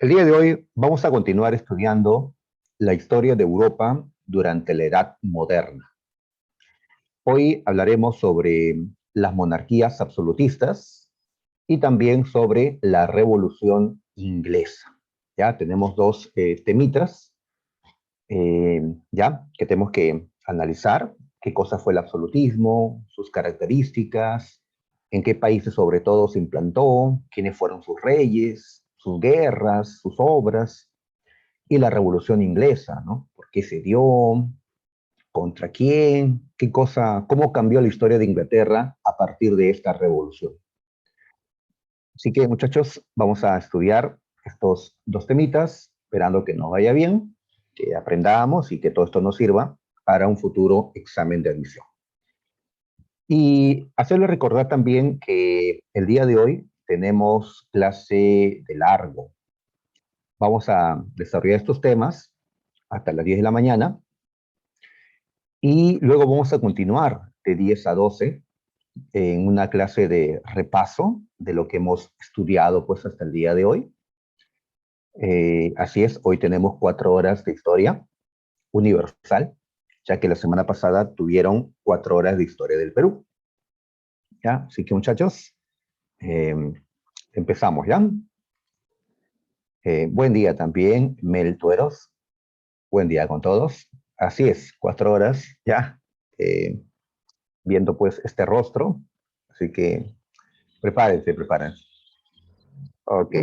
El día de hoy vamos a continuar estudiando la historia de Europa durante la Edad Moderna. Hoy hablaremos sobre las monarquías absolutistas y también sobre la Revolución Inglesa. Ya tenemos dos temitas ya que tenemos que analizar: qué cosa fue el absolutismo, sus características, en qué países sobre todo se implantó, quiénes fueron sus reyes, sus guerras, sus obras, y la Revolución Inglesa, ¿no? ¿Por qué se dio? ¿Contra quién? ¿Qué cosa? ¿Cómo cambió la historia de Inglaterra a partir de esta revolución? Así que, muchachos, vamos a estudiar estos dos temitas, esperando que nos vaya bien, que aprendamos y que todo esto nos sirva para un futuro examen de admisión. Y hacerle recordar también que el día de hoy tenemos clase de largo. Vamos a desarrollar estos temas hasta las 10 de la mañana y luego vamos a continuar de 10 a 12 en una clase de repaso de lo que hemos estudiado pues hasta el día de hoy. Así es, hoy tenemos 4 horas de historia universal, ya que la semana pasada tuvieron 4 horas de historia del Perú. ¿Ya? Así que, muchachos, eh, empezamos, ¿ya? Buen día también, Mel Tueros. Buen día con todos. Así es, 4 horas, ¿ya? Viendo pues este rostro. Así que prepárense, prepárense. Ok,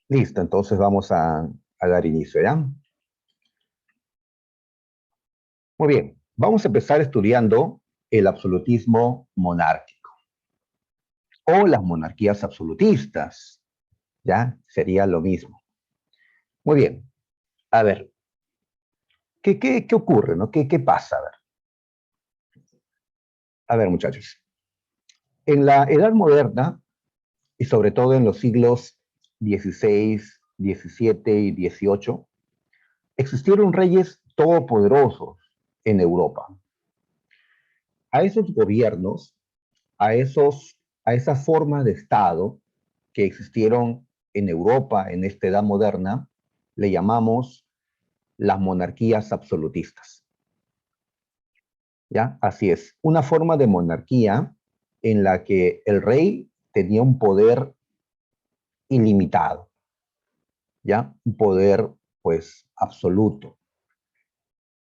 listo, entonces vamos a dar inicio, ¿ya? Muy bien, vamos a empezar estudiando el absolutismo monárquico o las monarquías absolutistas, ¿ya? Sería lo mismo. Muy bien, a ver, ¿qué ocurre, no? ¿Qué pasa? A ver, muchachos, en la Edad Moderna, y sobre todo en los siglos XVI, XVII y XVIII, existieron reyes todopoderosos en Europa. A esos gobiernos, a, esos, a esa forma de Estado que existieron en Europa en esta edad moderna, le llamamos las monarquías absolutistas. ¿Ya? Así es, una forma de monarquía en la que el rey tenía un poder ilimitado, ¿ya? Un poder, pues, absoluto.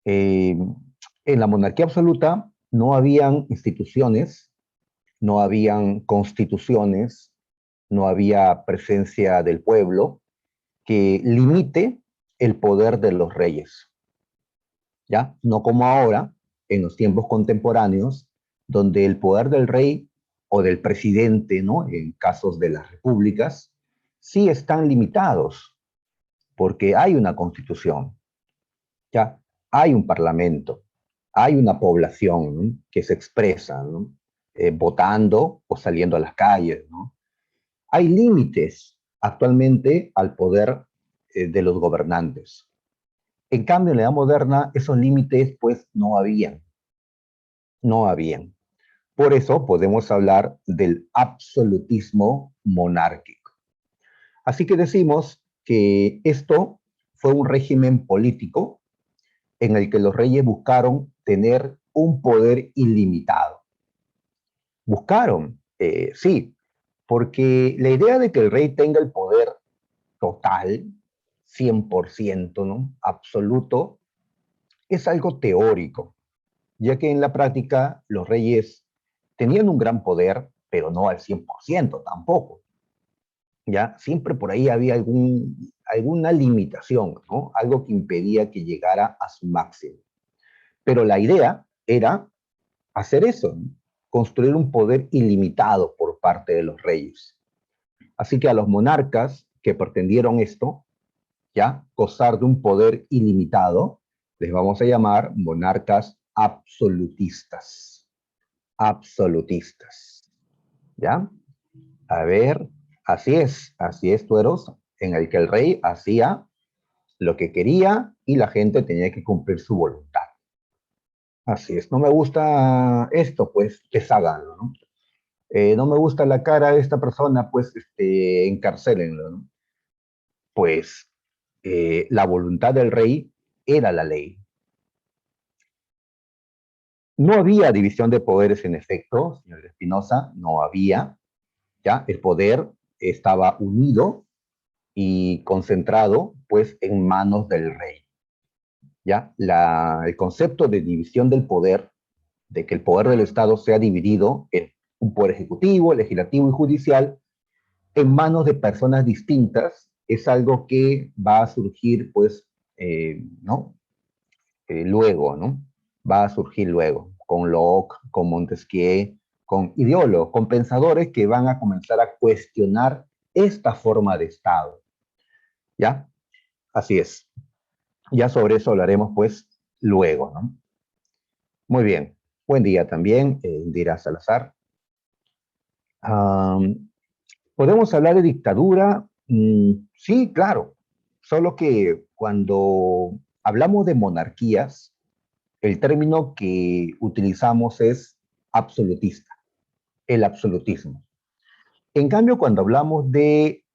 En la monarquía absoluta no habían instituciones, no habían constituciones, no había presencia del pueblo que limite el poder de los reyes, ¿ya? No como ahora, en los tiempos contemporáneos, donde el poder del rey o del presidente, ¿no? En casos de las repúblicas, sí están limitados, porque hay una constitución, ¿ya? Hay un parlamento, hay una población, ¿no? Que se expresa, ¿no? Votando o saliendo a las calles, ¿no? Hay límites actualmente al poder de los gobernantes. En cambio, en la edad moderna, esos límites pues no habían, no habían. Por eso podemos hablar del absolutismo monárquico. Así que decimos que esto fue un régimen político en el que los reyes buscaron tener un poder ilimitado. Buscaron, sí, porque la idea de que el rey tenga el poder total, 100%, ¿no? Absoluto, es algo teórico, ya que en la práctica los reyes tenían un gran poder, pero no al 100% tampoco. ¿Ya? Siempre por ahí había alguna limitación, ¿no? Algo que impedía que llegara a su máximo. Pero la idea era hacer eso, ¿no? Construir un poder ilimitado por parte de los reyes. Así que a los monarcas que pretendieron esto, ya, gozar de un poder ilimitado, les vamos a llamar monarcas absolutistas. Absolutistas. ¿Ya? A ver, así es, Tueros, en el que el rey hacía lo que quería y la gente tenía que cumplir su voluntad. Así es, no me gusta esto, pues desháganlo, ¿no? No me gusta la cara de esta persona, pues encarcélenlo, ¿no? pues la voluntad del rey era la ley. No había división de poderes en efecto, señor Espinosa, no había, ¿ya? El poder estaba unido y concentrado, pues, en manos del rey, ¿ya? El concepto de división del poder, de que el poder del Estado sea dividido en un poder ejecutivo, legislativo y judicial, en manos de personas distintas, es algo que va a surgir, pues, ¿no? Luego, ¿no? Va a surgir luego, con Locke, con Montesquieu, con ideólogos, con pensadores que van a comenzar a cuestionar esta forma de Estado, ¿ya? Así es. Ya sobre eso hablaremos, pues, luego, ¿no? Muy bien. Buen día también, Indira Salazar. Um, ¿Podemos hablar de dictadura? Sí, claro. Solo que cuando hablamos de monarquías, el término que utilizamos es absolutista, el absolutismo. En cambio, cuando hablamos de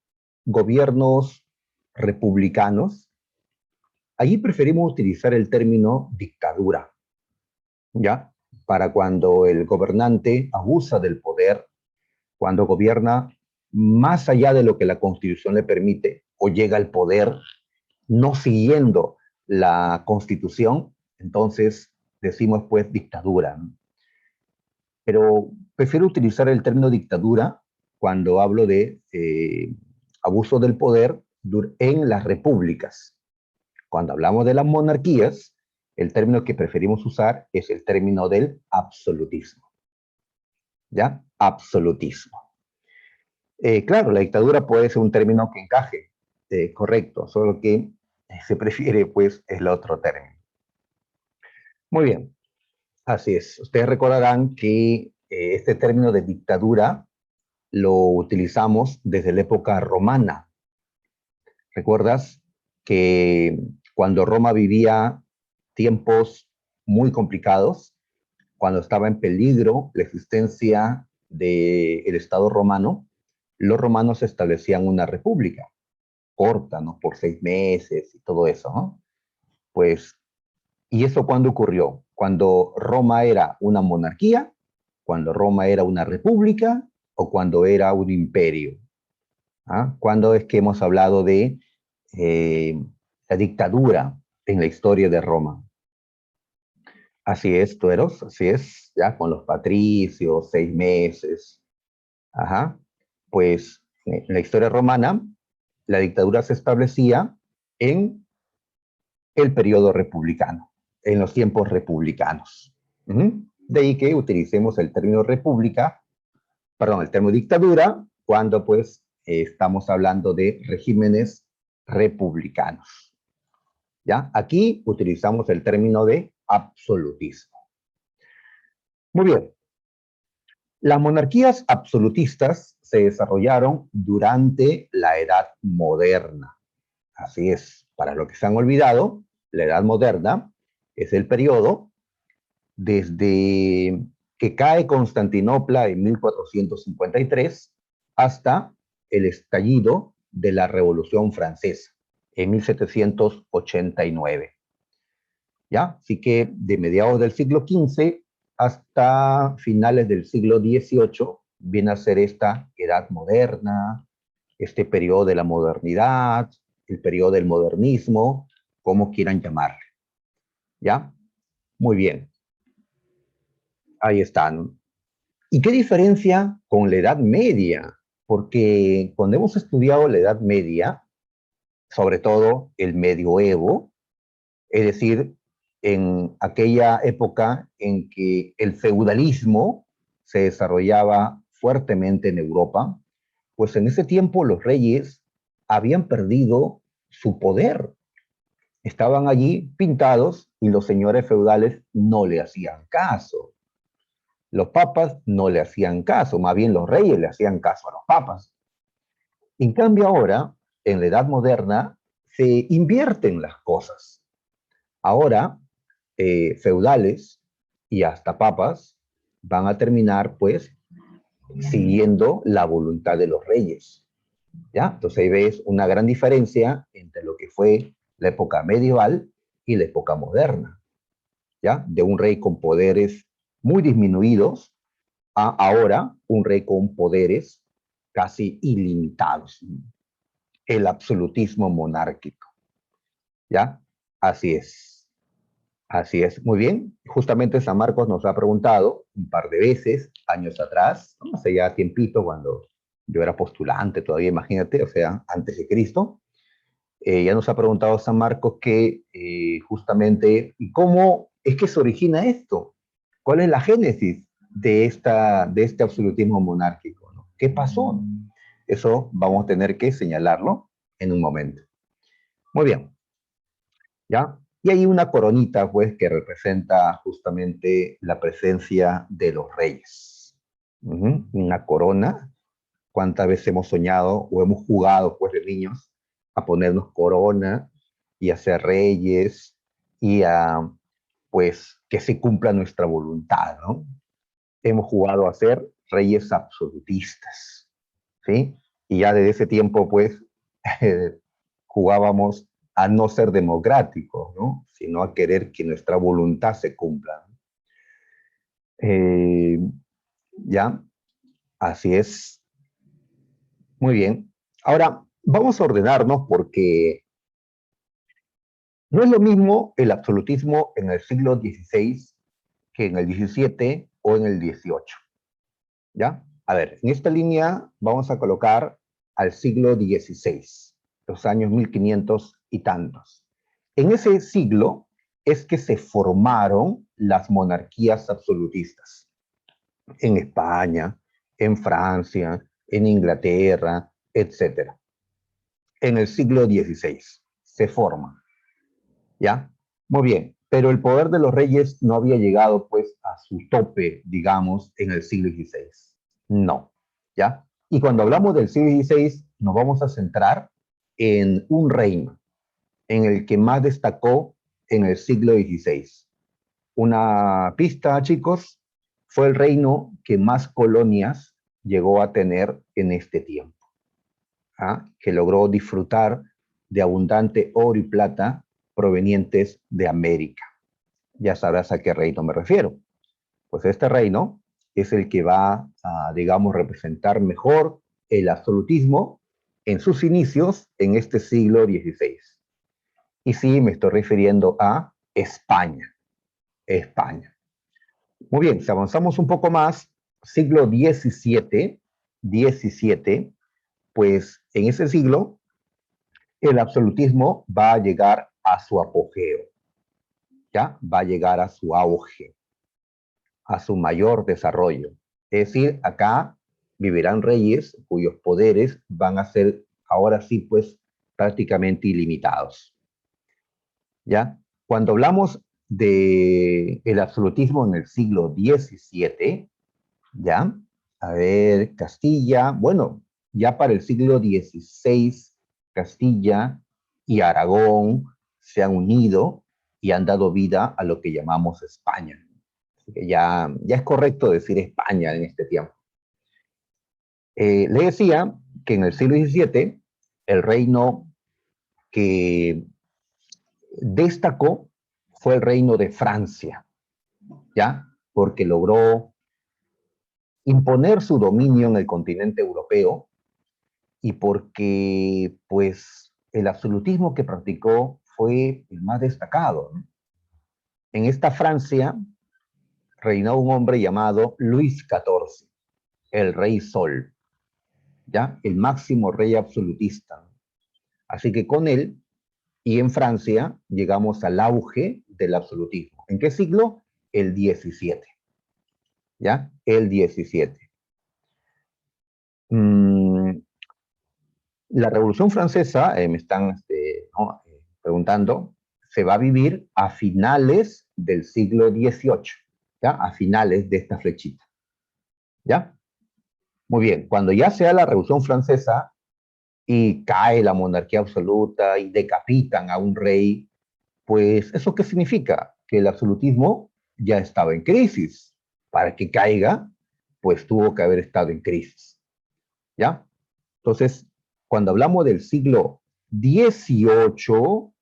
gobiernos republicanos, allí preferimos utilizar el término dictadura, ¿ya? Para cuando el gobernante abusa del poder, cuando gobierna más allá de lo que la Constitución le permite o llega al poder no siguiendo la Constitución, entonces decimos pues dictadura, ¿no? Pero prefiero utilizar el término dictadura cuando hablo de abuso del poder en las repúblicas. Cuando hablamos de las monarquías, el término que preferimos usar es el término del absolutismo. ¿Ya? Absolutismo. Claro, la dictadura puede ser un término que encaje, correcto, solo que se prefiere pues el otro término. Muy bien, así es. Ustedes recordarán que este término de dictadura lo utilizamos desde la época romana. ¿Recuerdas que cuando Roma vivía tiempos muy complicados, cuando estaba en peligro la existencia del Estado romano, los romanos establecían una república corta, ¿no? Por 6 meses y todo eso, ¿no? Pues, ¿y eso cuándo ocurrió? Cuando Roma era una monarquía, cuando Roma era una república o cuando era un imperio. ¿Ah? ¿Cuándo es que hemos hablado de la dictadura en la historia de Roma? Así es, Tueros, así es, ya con los patricios, 6 meses. Ajá. Pues en la historia romana, la dictadura se establecía en el periodo republicano, en los tiempos republicanos. De ahí que utilicemos el término república, perdón, el término dictadura, cuando pues estamos hablando de regímenes republicanos. ¿Ya? Aquí utilizamos el término de absolutismo. Muy bien. Las monarquías absolutistas se desarrollaron durante la Edad Moderna. Así es, para los que se han olvidado, la Edad Moderna es el periodo desde que cae Constantinopla en 1453 hasta el estallido de la Revolución Francesa en 1789. ¿Ya? Así que de mediados del siglo XV hasta finales del siglo XVIII viene a ser esta Edad Moderna, este periodo de la modernidad, el periodo del modernismo, como quieran llamarle. ¿Ya? Muy bien. Ahí están. ¿Y qué diferencia con la Edad Media? Porque cuando hemos estudiado la Edad Media, sobre todo el medioevo, es decir, en aquella época en que el feudalismo se desarrollaba fuertemente en Europa, pues en ese tiempo los reyes habían perdido su poder. Estaban allí pintados y los señores feudales no le hacían caso. Los papas no le hacían caso, más bien los reyes le hacían caso a los papas. En cambio ahora, en la Edad Moderna, se invierten las cosas. Ahora, feudales y hasta papas van a terminar, pues, siguiendo la voluntad de los reyes. ¿ya? Entonces ahí ves una gran diferencia entre lo que fue la época medieval y la época moderna, ¿ya? De un rey con poderes muy disminuidos a ahora un rey con poderes casi ilimitados, el absolutismo monárquico, ¿ya? Así es, así es. Muy bien, justamente San Marcos nos ha preguntado un par de veces, años atrás, ¿no? Hace ya tiempito cuando yo era postulante todavía, imagínate, o sea, antes de Cristo, ya nos ha preguntado San Marcos que justamente, ¿y cómo es que se origina esto? ¿Cuál es la génesis de este absolutismo monárquico? ¿No? ¿Qué pasó? Eso vamos a tener que señalarlo en un momento. Muy bien, ¿ya? Y hay una coronita, pues, que representa justamente la presencia de los reyes. Una corona. ¿Cuántas veces hemos soñado o hemos jugado, pues, de niños a ponernos corona y a ser reyes y a, pues, que se cumpla nuestra voluntad, ¿no? Hemos jugado a ser reyes absolutistas, ¿sí? Y ya desde ese tiempo, pues, jugábamos a no ser democráticos, ¿no? Sino a querer que nuestra voluntad se cumpla. Eh, ya, así es. Muy bien. Ahora, vamos a ordenarnos porque no es lo mismo el absolutismo en el siglo XVI que en el XVII o en el XVIII. ¿Ya? A ver, en esta línea vamos a colocar al siglo XVI, los años 1500 y tantos. En ese siglo es que se formaron las monarquías absolutistas. En España, en Francia, en Inglaterra, etcétera. En el siglo XVI se forman, ¿ya? Muy bien, pero el poder de los reyes no había llegado pues a su tope, digamos, en el siglo XVI. No, ¿ya? Y cuando hablamos del siglo XVI, nos vamos a centrar en un reino, en el que más destacó en el siglo XVI. Una pista, chicos, fue el reino que más colonias llegó a tener en este tiempo, ¿ah? Que logró disfrutar de abundante oro y plata provenientes de América. Ya sabrás a qué reino me refiero. Pues este reino es el que va a, digamos, representar mejor el absolutismo en sus inicios en este siglo XVI. Y sí, me estoy refiriendo a España. España. Muy bien, si avanzamos un poco más, siglo XVII, pues en ese siglo el absolutismo va a llegar a su apogeo, ¿ya? Va a llegar a su auge, a su mayor desarrollo. Es decir, acá vivirán reyes cuyos poderes van a ser ahora sí, pues, prácticamente ilimitados, ¿ya? Cuando hablamos de el absolutismo en el siglo XVII, ¿ya? A ver, Castilla, bueno, ya para el siglo XVI, Castilla y Aragón se han unido y han dado vida a lo que llamamos España. Así que ya es correcto decir España en este tiempo. Le decía que en el siglo XVII, el reino que destacó fue el reino de Francia, ¿ya? Porque logró imponer su dominio en el continente europeo y porque pues el absolutismo que practicó fue el más destacado, ¿no? En esta Francia reinó un hombre llamado Luis XIV, el rey Sol, ¿ya? El máximo rey absolutista. Así que con él y en Francia llegamos al auge del absolutismo. ¿En qué siglo? El XVII, ¿ya? El XVII. La Revolución Francesa, me están ¿no? Preguntando, se va a vivir a finales del siglo XVIII, ¿ya? A finales de esta flechita, ¿ya? Muy bien, cuando ya sea la Revolución Francesa y cae la monarquía absoluta y decapitan a un rey, pues, ¿eso qué significa? Que el absolutismo ya estaba en crisis. Para que caiga, pues tuvo que haber estado en crisis, ¿ya? Entonces, cuando hablamos del siglo XVIII,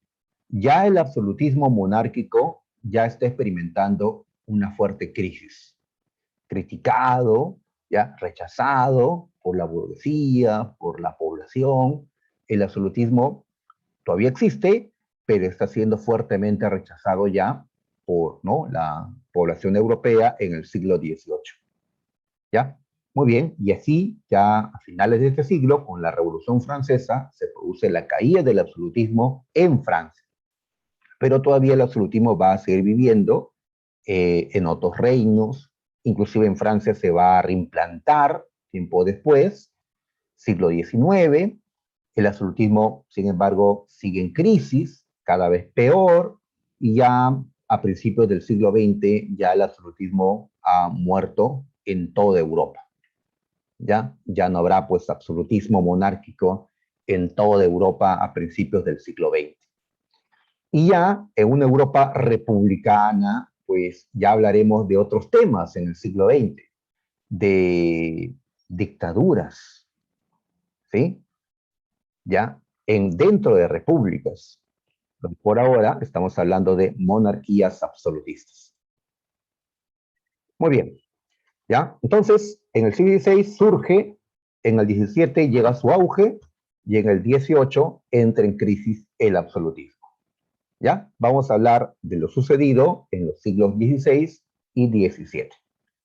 ya el absolutismo monárquico ya está experimentando una fuerte crisis. Criticado, ya rechazado por la burguesía, por la población, el absolutismo todavía existe, pero está siendo fuertemente rechazado ya por, ¿no?, la población europea en el siglo XVIII. ¿Ya? Muy bien, y así ya a finales de este siglo, con la Revolución Francesa, se produce la caída del absolutismo en Francia. Pero todavía el absolutismo va a seguir viviendo en otros reinos, inclusive en Francia se va a reimplantar tiempo después, siglo XIX, el absolutismo, sin embargo, sigue en crisis, cada vez peor, y ya a principios del siglo XX ya el absolutismo ha muerto en toda Europa. Ya no habrá pues absolutismo monárquico en toda Europa a principios del siglo XX. Y ya en una Europa republicana, pues ya hablaremos de otros temas en el siglo XX, de dictaduras, ¿sí? Ya dentro de repúblicas. Por ahora estamos hablando de monarquías absolutistas. Muy bien, ¿ya? Entonces, en el siglo XVI surge, en el XVII llega a su auge y en el XVIII entra en crisis el absolutismo. ¿Ya? Vamos a hablar de lo sucedido en los siglos XVI y XVII.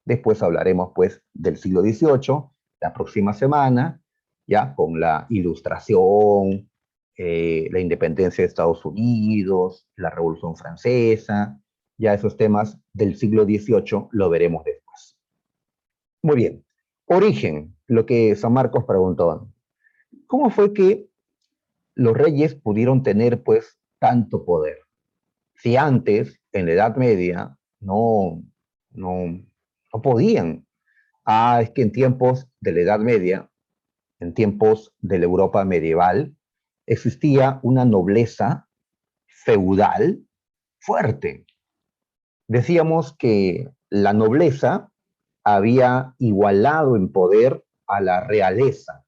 Después hablaremos, pues, del siglo XVIII, la próxima semana, ya con la Ilustración, la independencia de Estados Unidos, la Revolución Francesa, ya esos temas del siglo XVIII lo veremos después. Muy bien. Origen, lo que San Marcos preguntó. ¿Cómo fue que los reyes pudieron tener, pues, tanto poder? Si antes, en la Edad Media, no podían. Es que en tiempos de la Edad Media, en tiempos de la Europa medieval, existía una nobleza feudal fuerte. Decíamos que la nobleza había igualado en poder a la realeza,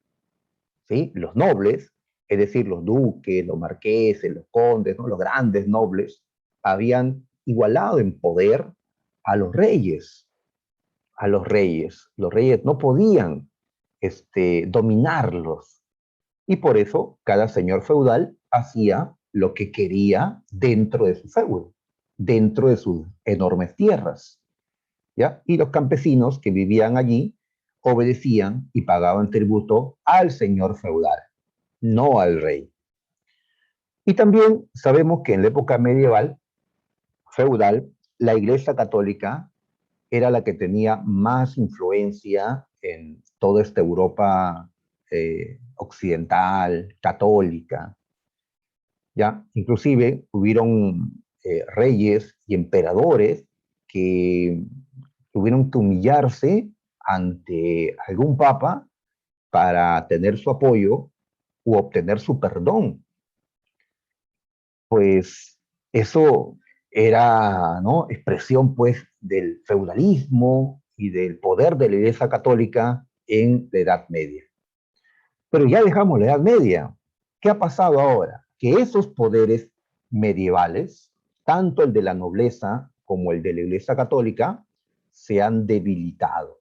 ¿sí? Los nobles, es decir, los duques, los marqueses, los condes, ¿no?, los grandes nobles, habían igualado en poder a los reyes. A los reyes. Los reyes no podían dominarlos. Y por eso cada señor feudal hacía lo que quería dentro de su feudo, dentro de sus enormes tierras. ¿Ya? Y los campesinos que vivían allí obedecían y pagaban tributo al señor feudal, no al rey. Y también sabemos que en la época medieval, feudal, la Iglesia Católica era la que tenía más influencia en toda esta Europa occidental, católica. ¿Ya? Inclusive hubieron reyes y emperadores que tuvieron que humillarse ante algún papa para tener su apoyo u obtener su perdón. Pues eso era, ¿no?, expresión, pues, del feudalismo y del poder de la Iglesia Católica en la Edad Media. Pero ya dejamos la Edad Media. ¿Qué ha pasado ahora? Que esos poderes medievales, tanto el de la nobleza como el de la Iglesia Católica, se han debilitado.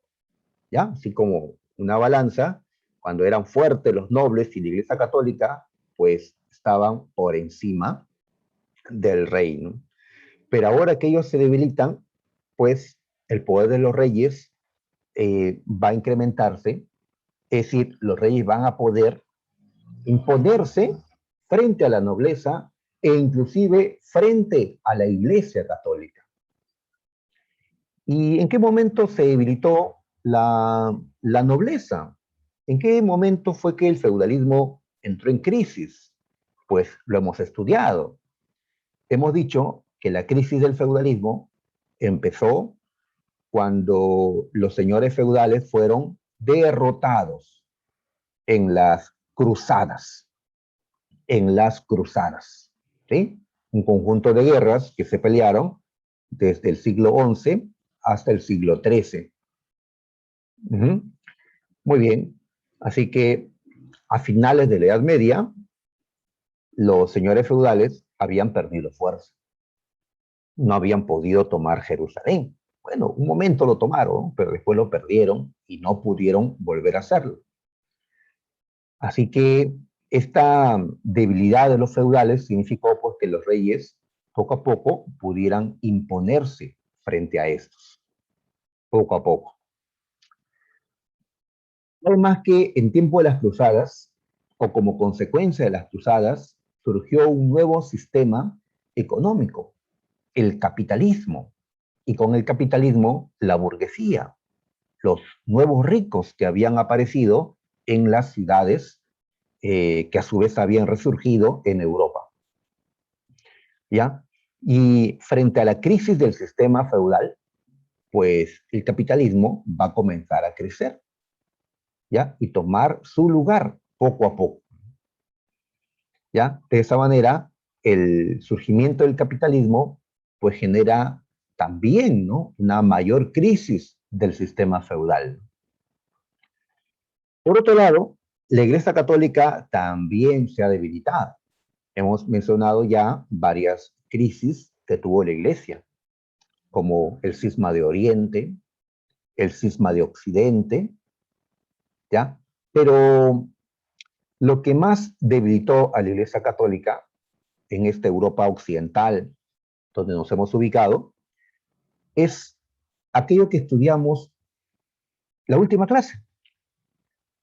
¿Ya? Así como una balanza, cuando eran fuertes los nobles y la Iglesia Católica, pues estaban por encima del reino. Pero ahora que ellos se debilitan, pues el poder de los reyes va a incrementarse, es decir, los reyes van a poder imponerse frente a la nobleza e inclusive frente a la Iglesia Católica. ¿Y en qué momento se debilitó la nobleza? ¿En qué momento fue que el feudalismo entró en crisis? Pues lo hemos estudiado. Hemos dicho que la crisis del feudalismo empezó cuando los señores feudales fueron derrotados en las cruzadas, ¿sí? Un conjunto de guerras que se pelearon desde el siglo XI hasta el siglo XIII. Muy bien, así que A finales de la Edad Media, los señores feudales habían perdido fuerza. No habían podido tomar Jerusalén. Bueno, un momento lo tomaron, pero después lo perdieron y no pudieron volver a hacerlo. Así que esta debilidad de los feudales significó pues, que los reyes poco a poco pudieran imponerse frente a estos, poco a poco. Además que en tiempo de las cruzadas, o como consecuencia de las cruzadas, surgió un nuevo sistema económico, el capitalismo, y con el capitalismo la burguesía, los nuevos ricos que habían aparecido en las ciudades que a su vez habían resurgido en Europa. ¿Ya? Y frente a la crisis del sistema feudal, pues el capitalismo va a comenzar a crecer, ¿ya? Y tomar su lugar poco a poco, ¿ya? De esa manera, el surgimiento del capitalismo, pues genera también, ¿no? Una mayor crisis del sistema feudal. Por otro lado, la Iglesia Católica también se ha debilitado. Hemos mencionado ya varias crisis que tuvo la Iglesia, como el cisma de Oriente, el cisma de Occidente, ¿ya? Pero lo que más debilitó a la Iglesia Católica en esta Europa occidental, donde nos hemos ubicado, es aquello que estudiamos la última clase.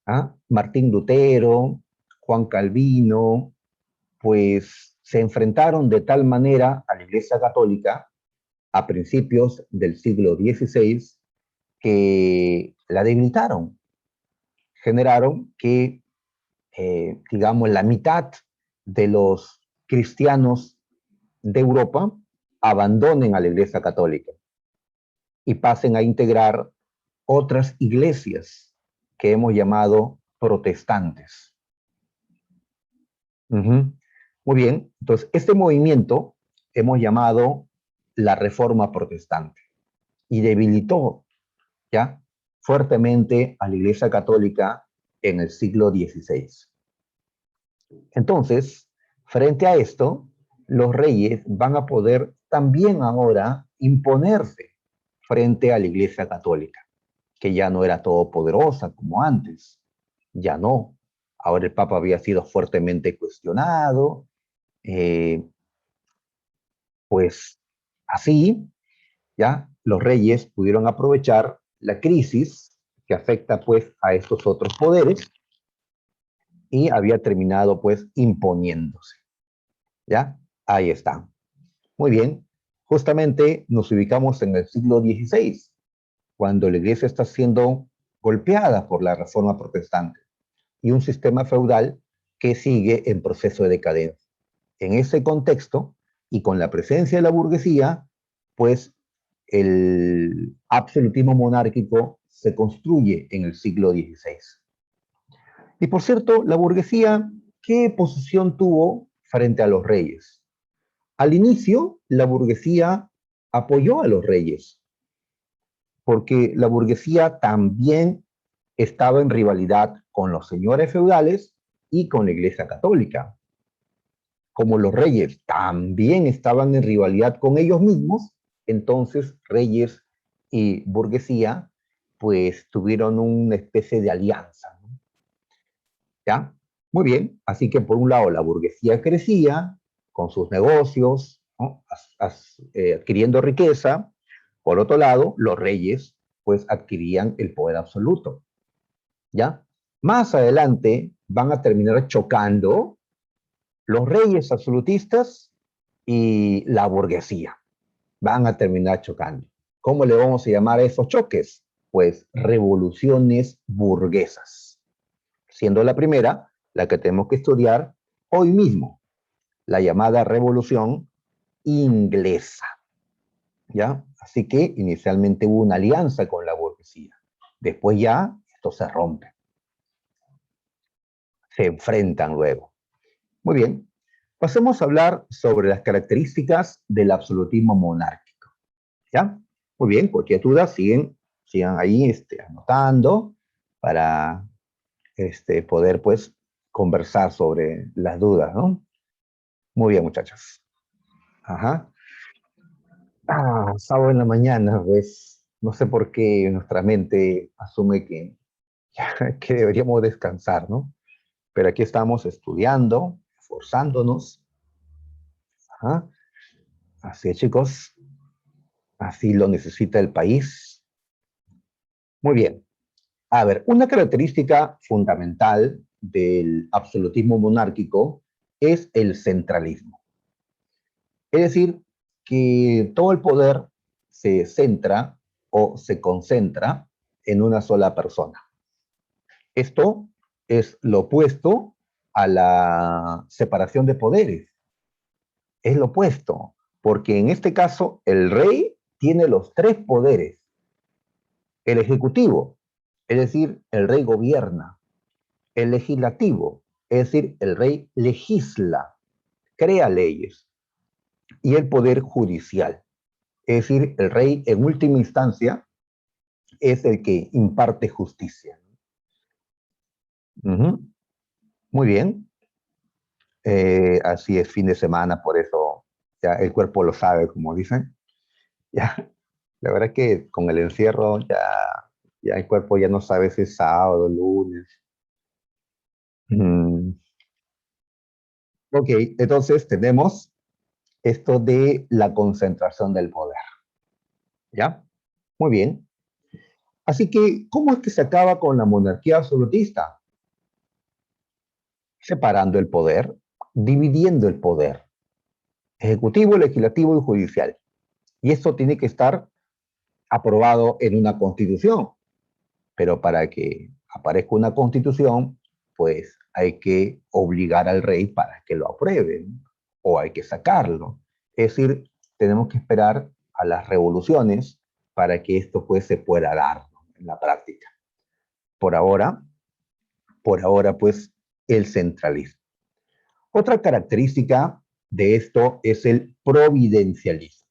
¿Ah? Martín Lutero, Juan Calvino, pues se enfrentaron de tal manera a la Iglesia Católica a principios del siglo XVI que la debilitaron, generaron que, digamos, la mitad de los cristianos de Europa abandonen a la Iglesia Católica y pasen a integrar otras iglesias que hemos llamado protestantes. Muy bien, entonces este movimiento hemos llamado la Reforma Protestante y debilitó ya fuertemente a la Iglesia Católica en el siglo XVI. Entonces, frente a esto, los reyes van a poder también ahora imponerse frente a la Iglesia Católica, que ya no era todopoderosa como antes, ya no. Ahora el Papa había sido fuertemente cuestionado, pues así, ya los reyes pudieron aprovechar la crisis que afecta pues a estos otros poderes y había terminado pues imponiéndose. ¿Ya? Ahí está. Muy bien. Justamente nos ubicamos en el siglo XVI, cuando la iglesia está siendo golpeada por la reforma protestante y un sistema feudal que sigue en proceso de decadencia. En ese contexto y con la presencia de la burguesía, pues el absolutismo monárquico se construye en el siglo XVI. Y por cierto, la burguesía, ¿qué posición tuvo frente a los reyes? Al inicio, la burguesía apoyó a los reyes, porque la burguesía también estaba en rivalidad con los señores feudales y con la Iglesia Católica. Como los reyes también estaban en rivalidad con ellos mismos, entonces reyes y burguesía pues tuvieron una especie de alianza, ¿no? ¿Ya? Muy bien, así que por un lado la burguesía crecía con sus negocios, ¿no? Adquiriendo riqueza. Por otro lado, los reyes pues adquirían el poder absoluto. ¿Ya? Más adelante van a terminar chocando los reyes absolutistas y la burguesía. Van a terminar chocando. ¿Cómo le vamos a llamar a esos choques? Pues revoluciones burguesas, siendo la primera la que tenemos que estudiar hoy mismo, la llamada Revolución Inglesa. ¿Ya? Así que inicialmente hubo una alianza con la burguesía. Después ya esto se rompe. Se enfrentan luego. Muy bien. Pasemos a hablar sobre las características del absolutismo monárquico. ¿Ya? Muy bien, cualquier duda, sigan ahí anotando para poder, pues, conversar sobre las dudas, ¿no? Muy bien, muchachos. Ajá. Sábado en la mañana, pues, no sé por qué nuestra mente asume que deberíamos descansar, ¿no? Pero aquí estamos estudiando, esforzándonos. Ajá. Así es, chicos. Así lo necesita el país. Muy bien. A ver, una característica fundamental del absolutismo monárquico es el centralismo. Es decir, que todo el poder se centra o se concentra en una sola persona. Esto es lo opuesto a la separación de poderes. Es lo opuesto, porque en este caso el rey tiene los tres poderes. El ejecutivo, es decir, el rey gobierna. El legislativo, es decir, el rey legisla, crea leyes. Y el poder judicial, es decir, el rey en última instancia es el que imparte justicia. Ujú. Muy bien. Así es, fin de semana, por eso ya el cuerpo lo sabe, como dicen. Ya, la verdad es que con el encierro ya el cuerpo ya no sabe si es sábado, lunes. Mm. Ok, entonces tenemos esto de la concentración del poder. ¿Ya? Muy bien. Así que, ¿cómo es que se acaba con la monarquía absolutista? Separando el poder, dividiendo el poder, ejecutivo, legislativo y judicial. Y esto tiene que estar aprobado en una constitución. Pero para que aparezca una constitución, pues hay que obligar al rey para que lo aprueben o hay que sacarlo. Es decir, tenemos que esperar a las revoluciones para que esto pues se pueda dar, ¿no?, en la práctica. Por ahora, pues el centralismo. Otra característica de esto es el providencialismo.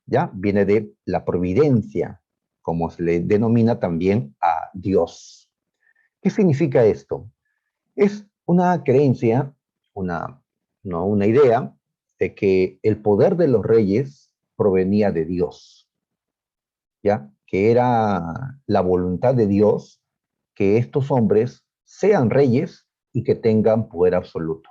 ¿Ya? Viene de la providencia, como se le denomina también a Dios. ¿Qué significa esto? Es una creencia, una, no, una idea de que el poder de los reyes provenía de Dios, ¿ya? Que era la voluntad de Dios que estos hombres sean reyes y que tengan poder absoluto.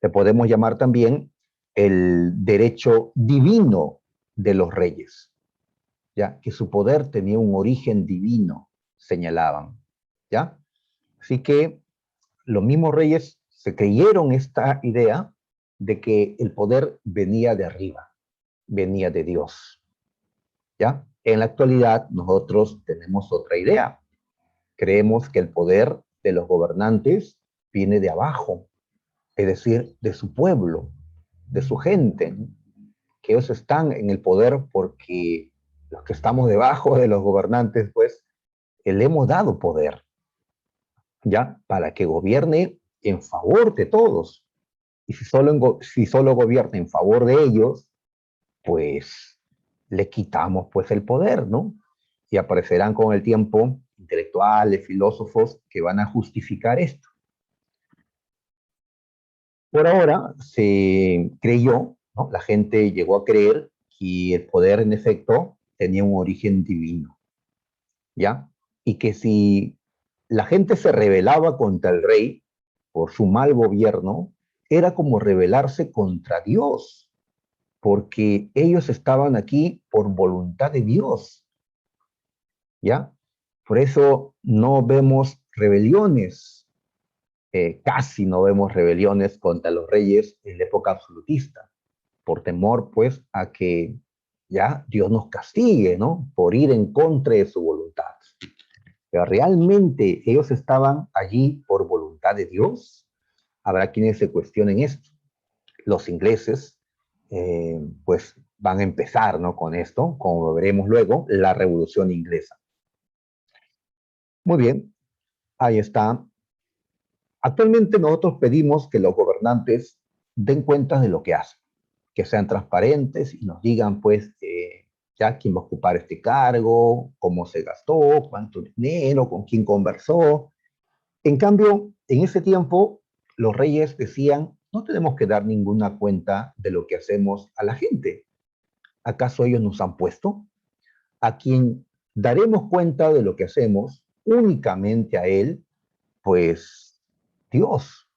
Le podemos llamar también el derecho divino de los reyes, ¿ya? Que su poder tenía un origen divino, señalaban, ¿ya? Así que los mismos reyes se creyeron esta idea de que el poder venía de arriba, venía de Dios, ¿ya? En la actualidad nosotros tenemos otra idea. Creemos que el poder de los gobernantes viene de abajo, es decir, de su pueblo, de su gente, que ellos están en el poder porque los que estamos debajo de los gobernantes, pues, le hemos dado poder, ¿ya? Para que gobierne en favor de todos. Y si solo gobierna en favor de ellos, pues le quitamos pues el poder, ¿no? Y aparecerán con el tiempo intelectuales, filósofos que van a justificar esto. Por ahora se creyó, ¿no? La gente llegó a creer que el poder en efecto tenía un origen divino, ¿ya? Y que si la gente se rebelaba contra el rey por su mal gobierno, era como rebelarse contra Dios, porque ellos estaban aquí por voluntad de Dios, ¿ya? Por eso no vemos rebeliones, casi no vemos rebeliones contra los reyes en la época absolutista, por temor, pues, a que ya Dios nos castigue, ¿no? Por ir en contra de su voluntad. Pero realmente ellos estaban allí por voluntad de Dios. Habrá quienes se cuestionen esto. Los ingleses, pues, van a empezar, ¿no?, con esto, como veremos luego, la Revolución Inglesa. Muy bien, ahí está. Actualmente nosotros pedimos que los gobernantes den cuenta de lo que hacen, que sean transparentes y nos digan, pues, ya quién va a ocupar este cargo, cómo se gastó, cuánto dinero, con quién conversó. En cambio, en ese tiempo, los reyes decían, no tenemos que dar ninguna cuenta de lo que hacemos a la gente. ¿Acaso ellos nos han puesto? A quien daremos cuenta de lo que hacemos únicamente a él, pues Dios.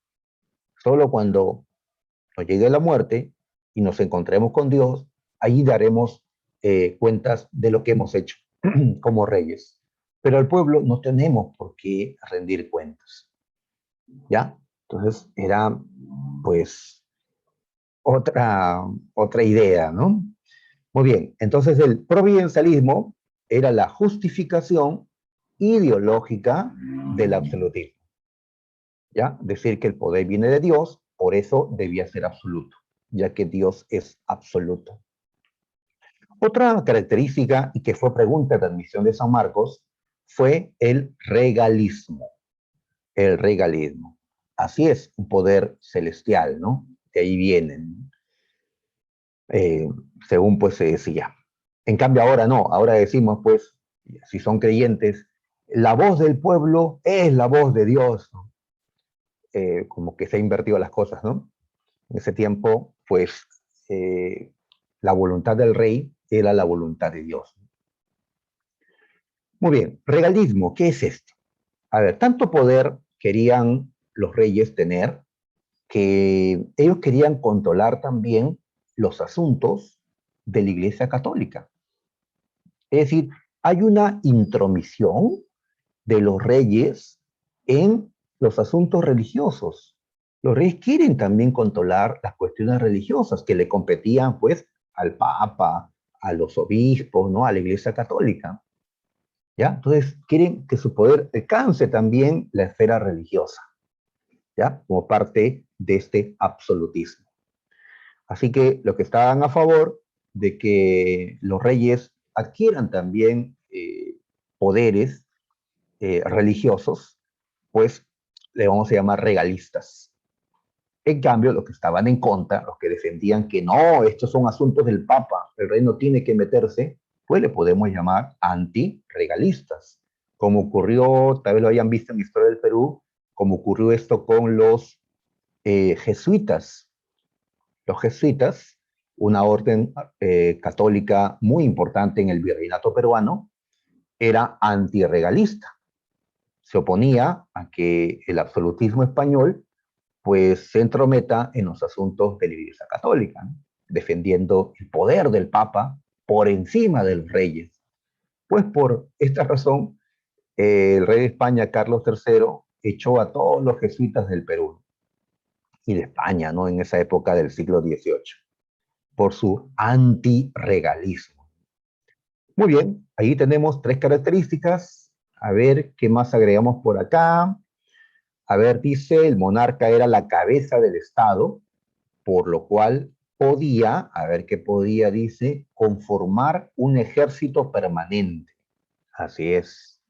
Solo cuando nos llegue la muerte y nos encontremos con Dios, allí daremos cuentas de lo que hemos hecho como reyes. Pero al pueblo no tenemos por qué rendir cuentas, ¿ya? Entonces era, pues, otra, otra idea, ¿no? Muy bien, entonces el providencialismo era la justificación ideológica del absolutismo, ¿ya? Decir que el poder viene de Dios, por eso debía ser absoluto, ya que Dios es absoluto. Otra característica, y que fue pregunta de admisión de San Marcos, fue el regalismo. El regalismo. Así es, un poder celestial, ¿no? De ahí vienen, eh, según pues se decía. En cambio ahora no, ahora decimos pues, si son creyentes, la voz del pueblo es la voz de Dios, ¿no? Como que se ha invertido las cosas, ¿no? En ese tiempo, pues, la voluntad del rey era la voluntad de Dios. Muy bien, regalismo, ¿qué es esto? A ver, tanto poder querían los reyes tener que ellos querían controlar también los asuntos de la Iglesia Católica. Es decir, hay una intromisión de los reyes en los asuntos religiosos. Los reyes quieren también controlar las cuestiones religiosas que le competían pues al Papa, a los obispos, ¿no? A la Iglesia Católica. ¿Ya? Entonces quieren que su poder alcance también la esfera religiosa, ¿ya? Como parte de este absolutismo. Así que lo que estaban a favor de que los reyes adquieran también poderes religiosos, pues le vamos a llamar regalistas. En cambio, los que estaban en contra, los que defendían que no, estos son asuntos del Papa, el rey no tiene que meterse, pues le podemos llamar antirregalistas. Como ocurrió, tal vez lo hayan visto en la historia del Perú, como ocurrió esto con los jesuitas. Los jesuitas, una orden católica muy importante en el virreinato peruano, era antirregalista. Se oponía a que el absolutismo español pues se entrometa en los asuntos de la Iglesia Católica, ¿no? Defendiendo el poder del Papa por encima de los reyes. Pues por esta razón, el rey de España, Carlos III, echó a todos los jesuitas del Perú y de España, ¿no? En esa época del siglo XVIII, por su antirregalismo. Muy bien, ahí tenemos tres características. A ver, ¿qué más agregamos por acá? A ver, dice, el monarca era la cabeza del Estado, por lo cual podía, a ver qué podía, dice, conformar un ejército permanente. Así es,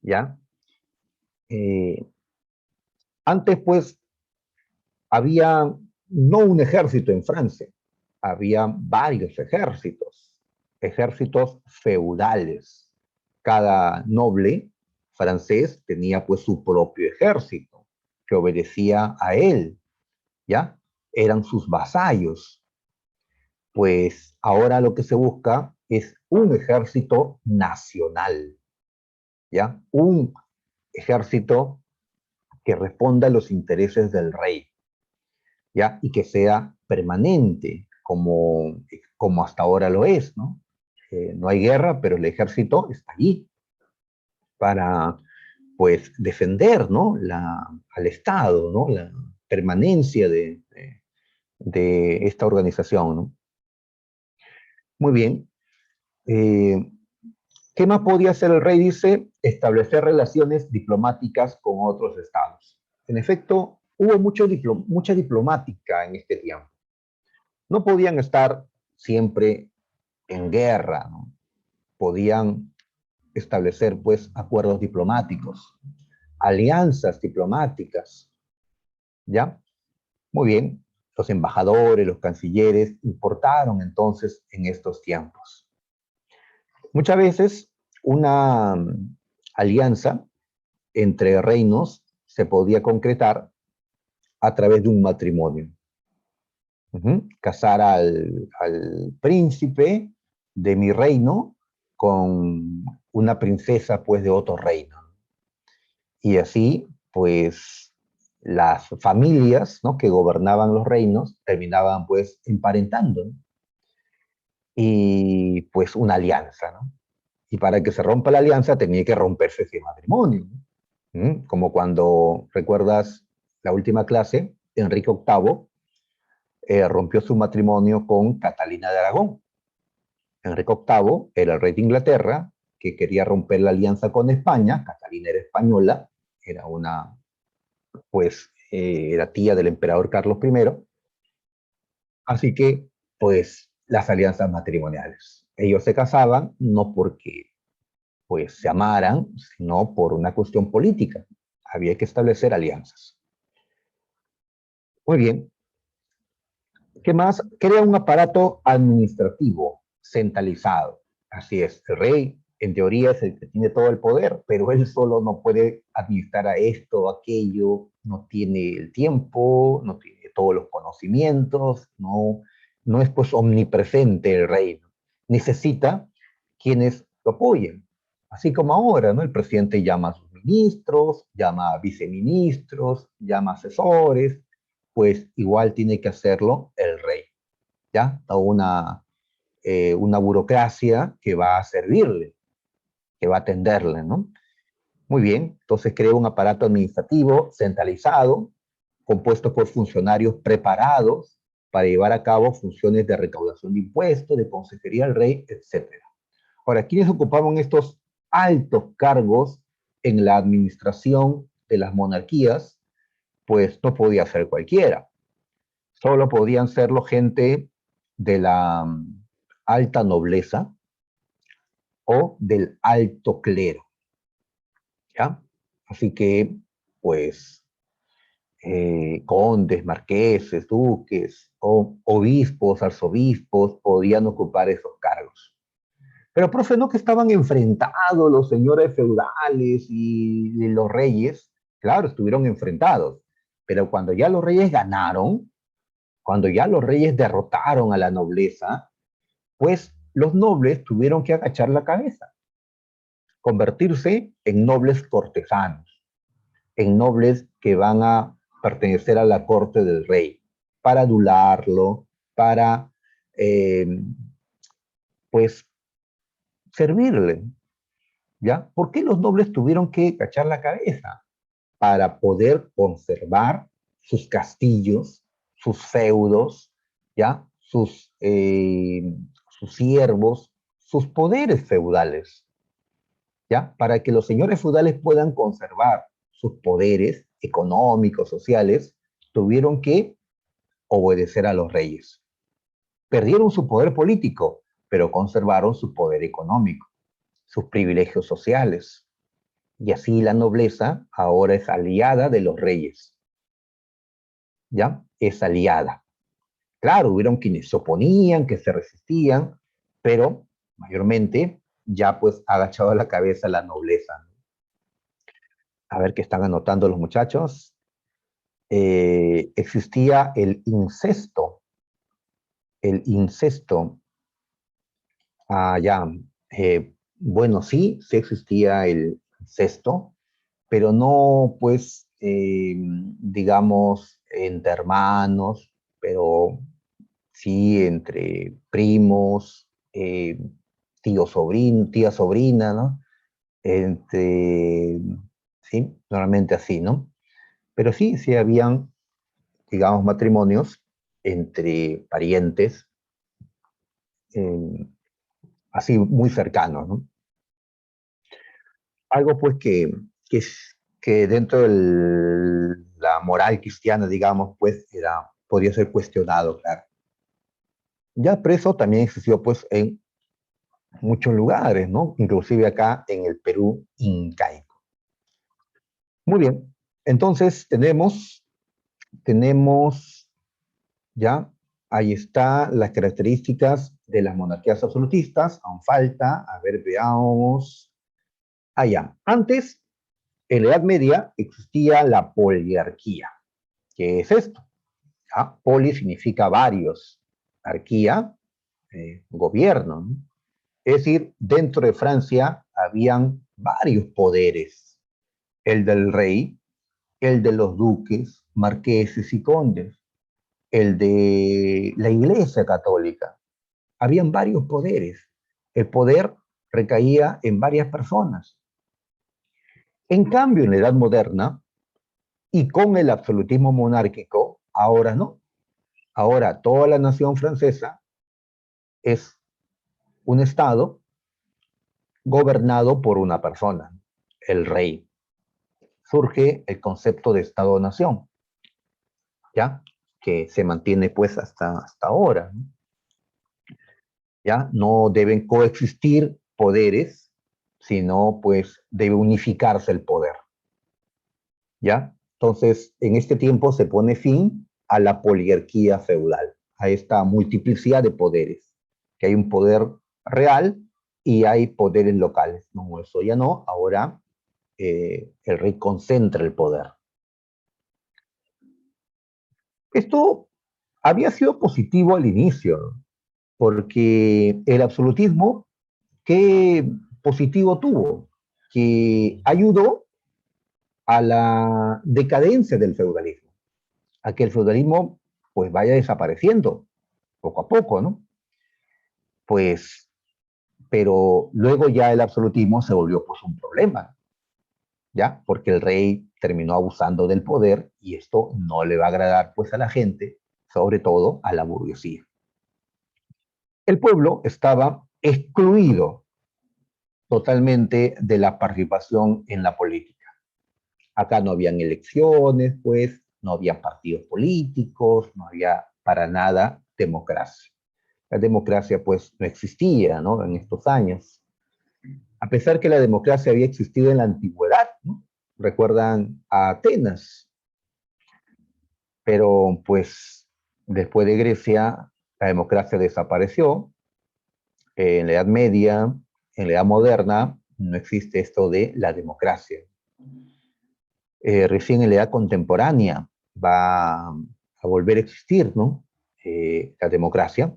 ¿ya? Eh, Antes, pues, había no un ejército en Francia, había varios ejércitos, ejércitos feudales. Cada noble francés tenía pues su propio ejército que obedecía a él, ¿ya? Eran sus vasallos. Pues ahora lo que se busca es un ejército nacional, ¿ya? Un ejército que responda a los intereses del rey, ¿ya? Y que sea permanente, como hasta ahora lo es, ¿no? No hay guerra, pero el ejército está allí para, pues, defender, ¿no? Al Estado, ¿no? La permanencia de esta organización, ¿no? Muy bien. Eh, ¿Qué más podía hacer el rey? Dice, establecer relaciones diplomáticas con otros estados. En efecto, hubo mucha diplomática en este tiempo. No podían estar siempre en guerra, ¿no? Podían establecer pues acuerdos diplomáticos, alianzas diplomáticas, ¿ya? Muy bien, los embajadores, los cancilleres importaron entonces en estos tiempos. Muchas veces una alianza entre reinos se podía concretar a través de un matrimonio. Casar al príncipe de mi reino con una princesa, pues, de otro reino. Y así, pues, las familias, ¿no?, que gobernaban los reinos terminaban, pues, emparentando, ¿no? Y, pues, una alianza, ¿no? Y para que se rompa la alianza tenía que romperse ese matrimonio, ¿no? Como cuando, ¿recuerdas la última clase? Enrique VIII rompió su matrimonio con Catalina de Aragón. Enrique VIII era el rey de Inglaterra que quería romper la alianza con España. Catalina era española, era una, pues, era tía del emperador Carlos I. Así que, pues, las alianzas matrimoniales. Ellos se casaban no porque, pues, se amaran, sino por una cuestión política. Había que establecer alianzas. Muy bien. ¿Qué más? Crea un aparato administrativo centralizado. Así es, el rey en teoría es el que tiene todo el poder, pero él solo no puede administrar a esto o aquello, no tiene el tiempo, no tiene todos los conocimientos, no es pues omnipresente el rey. Necesita quienes lo apoyen. Así como ahora, ¿no? El presidente llama a sus ministros, llama a viceministros, llama a asesores, pues igual tiene que hacerlo el rey, ¿ya? Una burocracia que va a servirle, que va a atenderle, ¿no? Muy bien, entonces crea un aparato administrativo centralizado, compuesto por funcionarios preparados para llevar a cabo funciones de recaudación de impuestos, de consejería al rey, etcétera. Ahora, ¿quiénes ocupaban estos altos cargos en la administración de las monarquías? Pues no podía ser cualquiera. Solo podían serlo gente de la alta nobleza o del alto clero, ¿ya? Así que, pues, condes, marqueses, duques, o obispos, arzobispos, podían ocupar esos cargos. Pero, profe, ¿no que estaban enfrentados los señores feudales y los reyes? Claro, estuvieron enfrentados, pero cuando ya los reyes ganaron, cuando ya los reyes derrotaron a la nobleza, pues los nobles tuvieron que agachar la cabeza, convertirse en nobles cortesanos, en nobles que van a pertenecer a la corte del rey, para adularlo, para, eh, pues, servirle, ¿ya? ¿Por qué los nobles tuvieron que agachar la cabeza? Para poder conservar sus castillos, sus feudos, ¿ya? Sus siervos, sus poderes feudales, ¿ya? Para que los señores feudales puedan conservar sus poderes económicos, sociales, tuvieron que obedecer a los reyes. Perdieron su poder político, pero conservaron su poder económico, sus privilegios sociales. Y así la nobleza ahora es aliada de los reyes, ¿ya? Es aliada. Claro, hubieron quienes se oponían, que se resistían, pero mayormente ya pues ha agachado la cabeza la nobleza. A ver qué están anotando los muchachos. Existía el incesto. El incesto. Ya. Bueno, sí, sí existía el incesto, pero no, pues, digamos, entre hermanos, pero sí entre primos, tío sobrino, tía sobrina, ¿no? Entre, sí, normalmente así, ¿no? Pero sí, sí habían, digamos, matrimonios entre parientes, eh, así muy cercanos, ¿no? Algo pues que dentro de la moral cristiana, digamos, pues podría ser cuestionado, claro. Ya el preso también existió pues en muchos lugares, ¿no? Inclusive acá en el Perú incaico. Muy bien, entonces tenemos ya, ahí está las características de las monarquías absolutistas, aún falta, a ver, veamos. Allá, antes En la Edad Media existía la poliarquía. ¿Qué es esto? ¿Ah? Poli significa varios, arquía, gobierno, ¿no? Es decir, dentro de Francia habían varios poderes, el del rey, el de los duques, marqueses y condes, el de la Iglesia Católica. Habían varios poderes. El poder recaía en varias personas. En cambio, en la Edad Moderna y con el absolutismo monárquico, ahora no. Ahora toda la nación francesa es un Estado gobernado por una persona, el rey. Surge el concepto de Estado-nación, ¿ya? Que se mantiene pues hasta ahora, ¿no? ¿Ya? No deben coexistir poderes, sino pues debe unificarse el poder, ¿ya? Entonces, en este tiempo se pone fin a la poliarquía feudal, a esta multiplicidad de poderes, que hay un poder real y hay poderes locales. No, eso ya no, ahora el rey concentra el poder. Esto había sido positivo al inicio, porque el absolutismo, ¿qué positivo tuvo? Que ayudó a la decadencia del feudalismo, a que el feudalismo pues vaya desapareciendo poco a poco, ¿no? Pues, pero luego ya el absolutismo se volvió pues un problema, ¿ya? Porque el rey terminó abusando del poder y esto no le va a agradar pues a la gente, sobre todo a la burguesía. El pueblo estaba excluido totalmente de la participación en la política. Acá no habían elecciones, pues, no había partidos políticos, no había para nada democracia. La democracia, pues, no existía, ¿no? En estos años. A pesar que la democracia había existido en la antigüedad, ¿no? Recuerdan a Atenas, pero, pues, después de Grecia, la democracia desapareció. En la Edad Media, en la Edad Moderna, no existe esto de la democracia. Recién en la edad contemporánea va a volver a existir, ¿no? La democracia.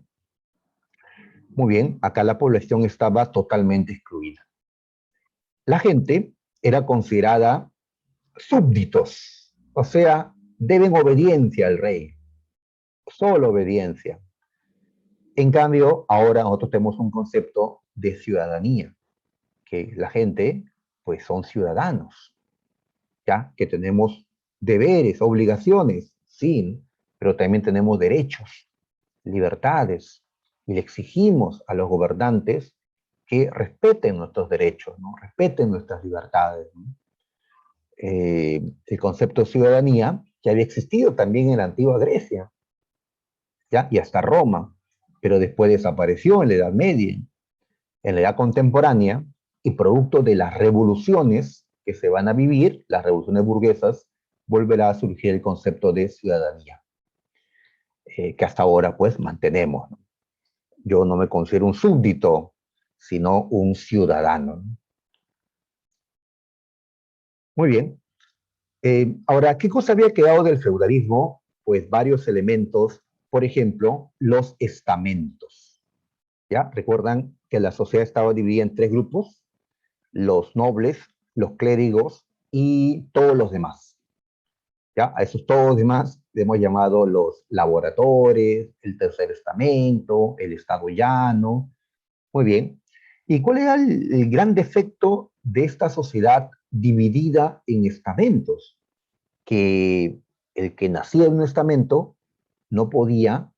Muy bien, acá la población estaba totalmente excluida. La gente era considerada súbditos, o sea, deben obediencia al rey, solo obediencia. En cambio, ahora nosotros tenemos un concepto de ciudadanía, que la gente, pues son ciudadanos, ¿ya? Que tenemos deberes, obligaciones, sí, pero también tenemos derechos, libertades, y le exigimos a los gobernantes que respeten nuestros derechos, ¿no? Respeten nuestras libertades, ¿no? El concepto de ciudadanía que había existido también en la antigua Grecia, ¿ya? Y hasta Roma, pero después desapareció en la Edad Media, en la Edad Contemporánea, y producto de las revoluciones que se van a vivir, las revoluciones burguesas, volverá a surgir el concepto de ciudadanía, que hasta ahora pues mantenemos, ¿no? Yo no me considero un súbdito, sino un ciudadano. Muy bien. Ahora, ¿qué cosa había quedado del feudalismo? Pues varios elementos, por ejemplo, los estamentos. ¿Ya? Recuerdan que la sociedad estaba dividida en tres grupos: los nobles, los clérigos y todos los demás. ¿Ya? A esos todos los demás le hemos llamado los laboradores, el tercer estamento, el estado llano. Muy bien. ¿Y cuál era el gran defecto de esta sociedad dividida en estamentos? Que el que nacía en un estamento no podía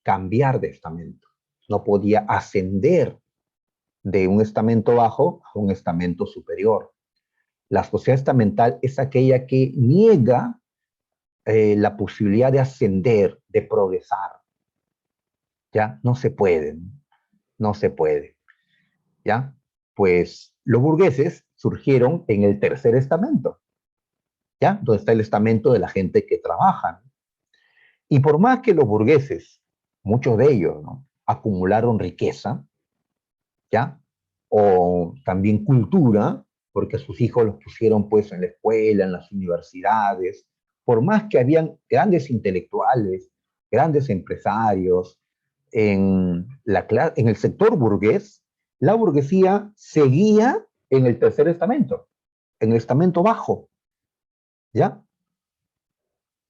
cambiar de estamento, no podía ascender de un estamento bajo a un estamento superior. La sociedad estamental es aquella que niega la posibilidad de ascender, de progresar. ¿Ya? No se puede, no se puede. ¿Ya? Pues los burgueses surgieron en el tercer estamento, ¿ya? Donde está el estamento de la gente que trabaja. Y por más que los burgueses, muchos de ellos, ¿no?, acumularon riqueza, ¿ya? O también cultura, porque a sus hijos los pusieron pues en la escuela, en las universidades, por más que habían grandes intelectuales, grandes empresarios, en el sector burgués, la burguesía seguía en el tercer estamento, en el estamento bajo, ¿ya?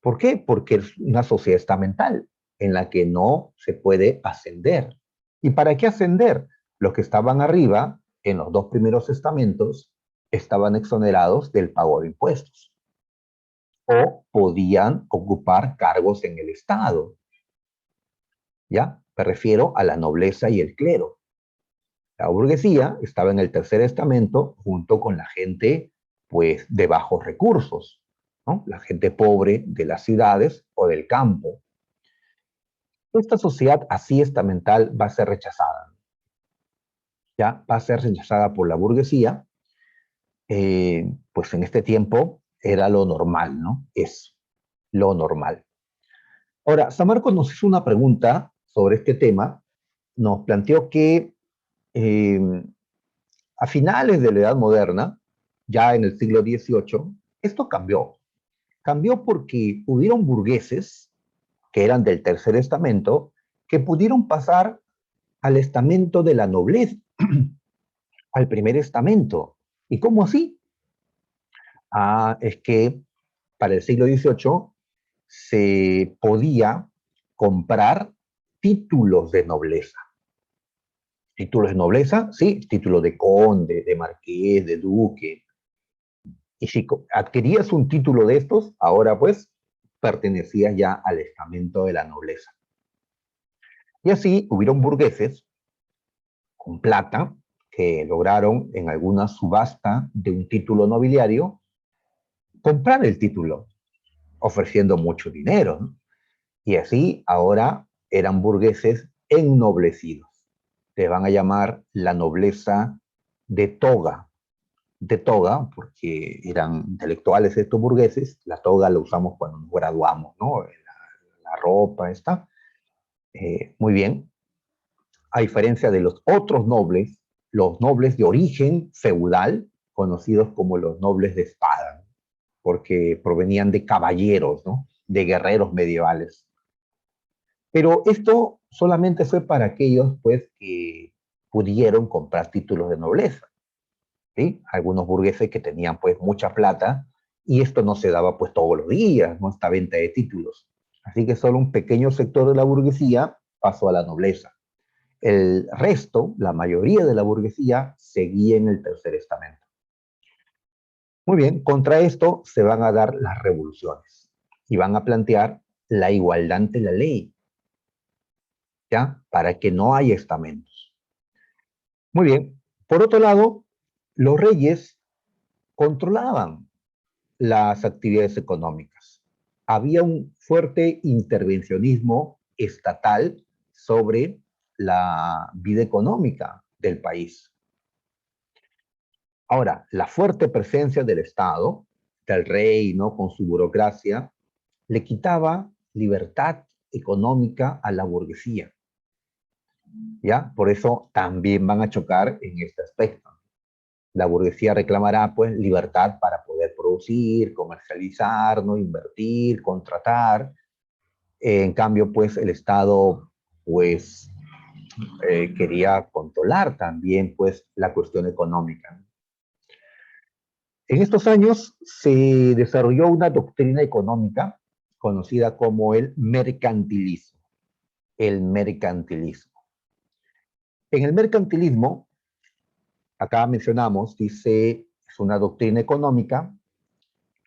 ¿Por qué? Porque es una sociedad estamental en la que no se puede ascender. ¿Y para qué ascender? Los que estaban arriba, en los dos primeros estamentos, estaban exonerados del pago de impuestos o podían ocupar cargos en el Estado. ¿Ya? Me refiero a la nobleza y el clero. La burguesía estaba en el tercer estamento junto con la gente, pues, de bajos recursos, ¿no? La gente pobre de las ciudades o del campo. Esta sociedad así estamental va a ser rechazada, ¿ya? Va a ser rechazada por la burguesía, pues en este tiempo era lo normal, ¿no? Es lo normal. Ahora, San Marcos nos hizo una pregunta sobre este tema, nos planteó que eh, a finales de la Edad Moderna, ya en el siglo XVIII, esto cambió. Cambió porque hubieron burgueses, que eran del tercer estamento, que pudieron pasar al estamento de la nobleza, al primer estamento. ¿Y cómo así? Es que para el siglo XVIII se podía comprar títulos de nobleza. Títulos de nobleza, sí, título de conde, de marqués, de duque. Y si adquirías un título de estos, ahora pues pertenecías ya al estamento de la nobleza. Y así hubieron burgueses con plata que lograron en alguna subasta de un título nobiliario comprar el título, ofreciendo mucho dinero, ¿no? Y así ahora eran burgueses ennoblecidos. Se van a llamar la nobleza de toga, porque eran intelectuales estos burgueses. La toga la usamos cuando nos graduamos, ¿no? La ropa está. Muy bien. A diferencia de los nobles de origen feudal, conocidos como los nobles de espada, porque provenían de caballeros, ¿no? De guerreros medievales. Pero esto solamente fue para aquellos, pues, que pudieron comprar títulos de nobleza, ¿sí? Algunos burgueses que tenían, pues, mucha plata, y esto no se daba, pues, todos los días, ¿no? Esta venta de títulos. Así que solo un pequeño sector de la burguesía pasó a la nobleza. El resto, la mayoría de la burguesía, seguía en el tercer estamento. Muy bien, contra esto se van a dar las revoluciones y van a plantear la igualdad ante la ley, ¿ya? Para que no haya estamentos. Muy bien. Por otro lado, los reyes controlaban las actividades económicas. Había un fuerte intervencionismo estatal sobre la vida económica del país. Ahora, la fuerte presencia del Estado, del rey, ¿no? Con su burocracia, le quitaba libertad económica a la burguesía. ¿Ya? Por eso también van a chocar en este aspecto. La burguesía reclamará pues libertad para poder producir, comercializar, ¿no? Invertir, contratar. En cambio, pues el Estado pues quería controlar también pues la cuestión económica. En estos años se desarrolló una doctrina económica conocida como el mercantilismo. El mercantilismo. En el mercantilismo, acá mencionamos, dice, es una doctrina económica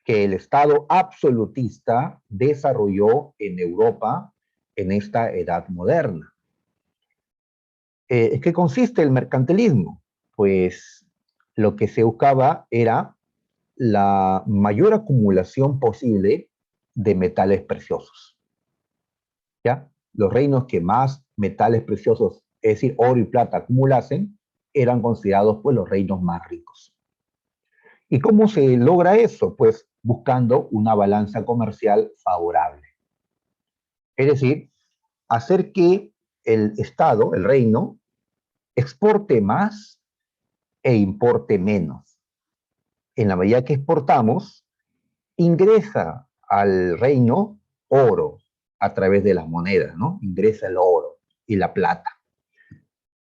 que el Estado absolutista desarrolló en Europa en esta edad moderna. ¿En qué consiste el mercantilismo? Pues lo que se buscaba era la mayor acumulación posible de metales preciosos. ¿Ya? Los reinos que más metales preciosos, es decir, oro y plata, acumulasen, eran considerados pues, los reinos más ricos. ¿Y cómo se logra eso? Pues buscando una balanza comercial favorable. Es decir, hacer que el Estado, el reino, exporte más e importe menos. en la medida que exportamos, ingresa al reino oro a través de las monedas, ¿no? Ingresa el oro y la plata.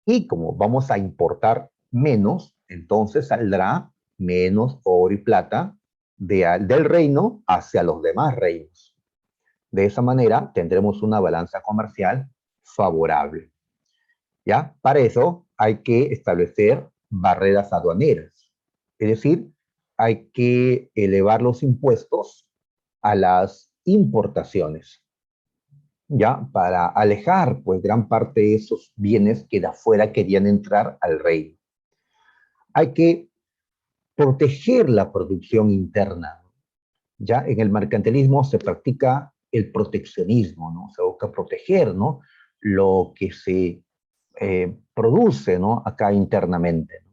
Y como vamos a importar menos, entonces saldrá menos oro y plata del reino hacia los demás reinos. De esa manera tendremos una balanza comercial favorable. ¿Ya? Para eso hay que establecer barreras aduaneras. Es decir, hay que elevar los impuestos a las importaciones, ¿ya? Para alejar, pues, gran parte de esos bienes que de afuera querían entrar al reino. Hay que proteger la producción interna, ¿ya? En el mercantilismo se practica el proteccionismo, ¿no? Se busca proteger, ¿no? Lo que se produce, ¿no? Acá internamente.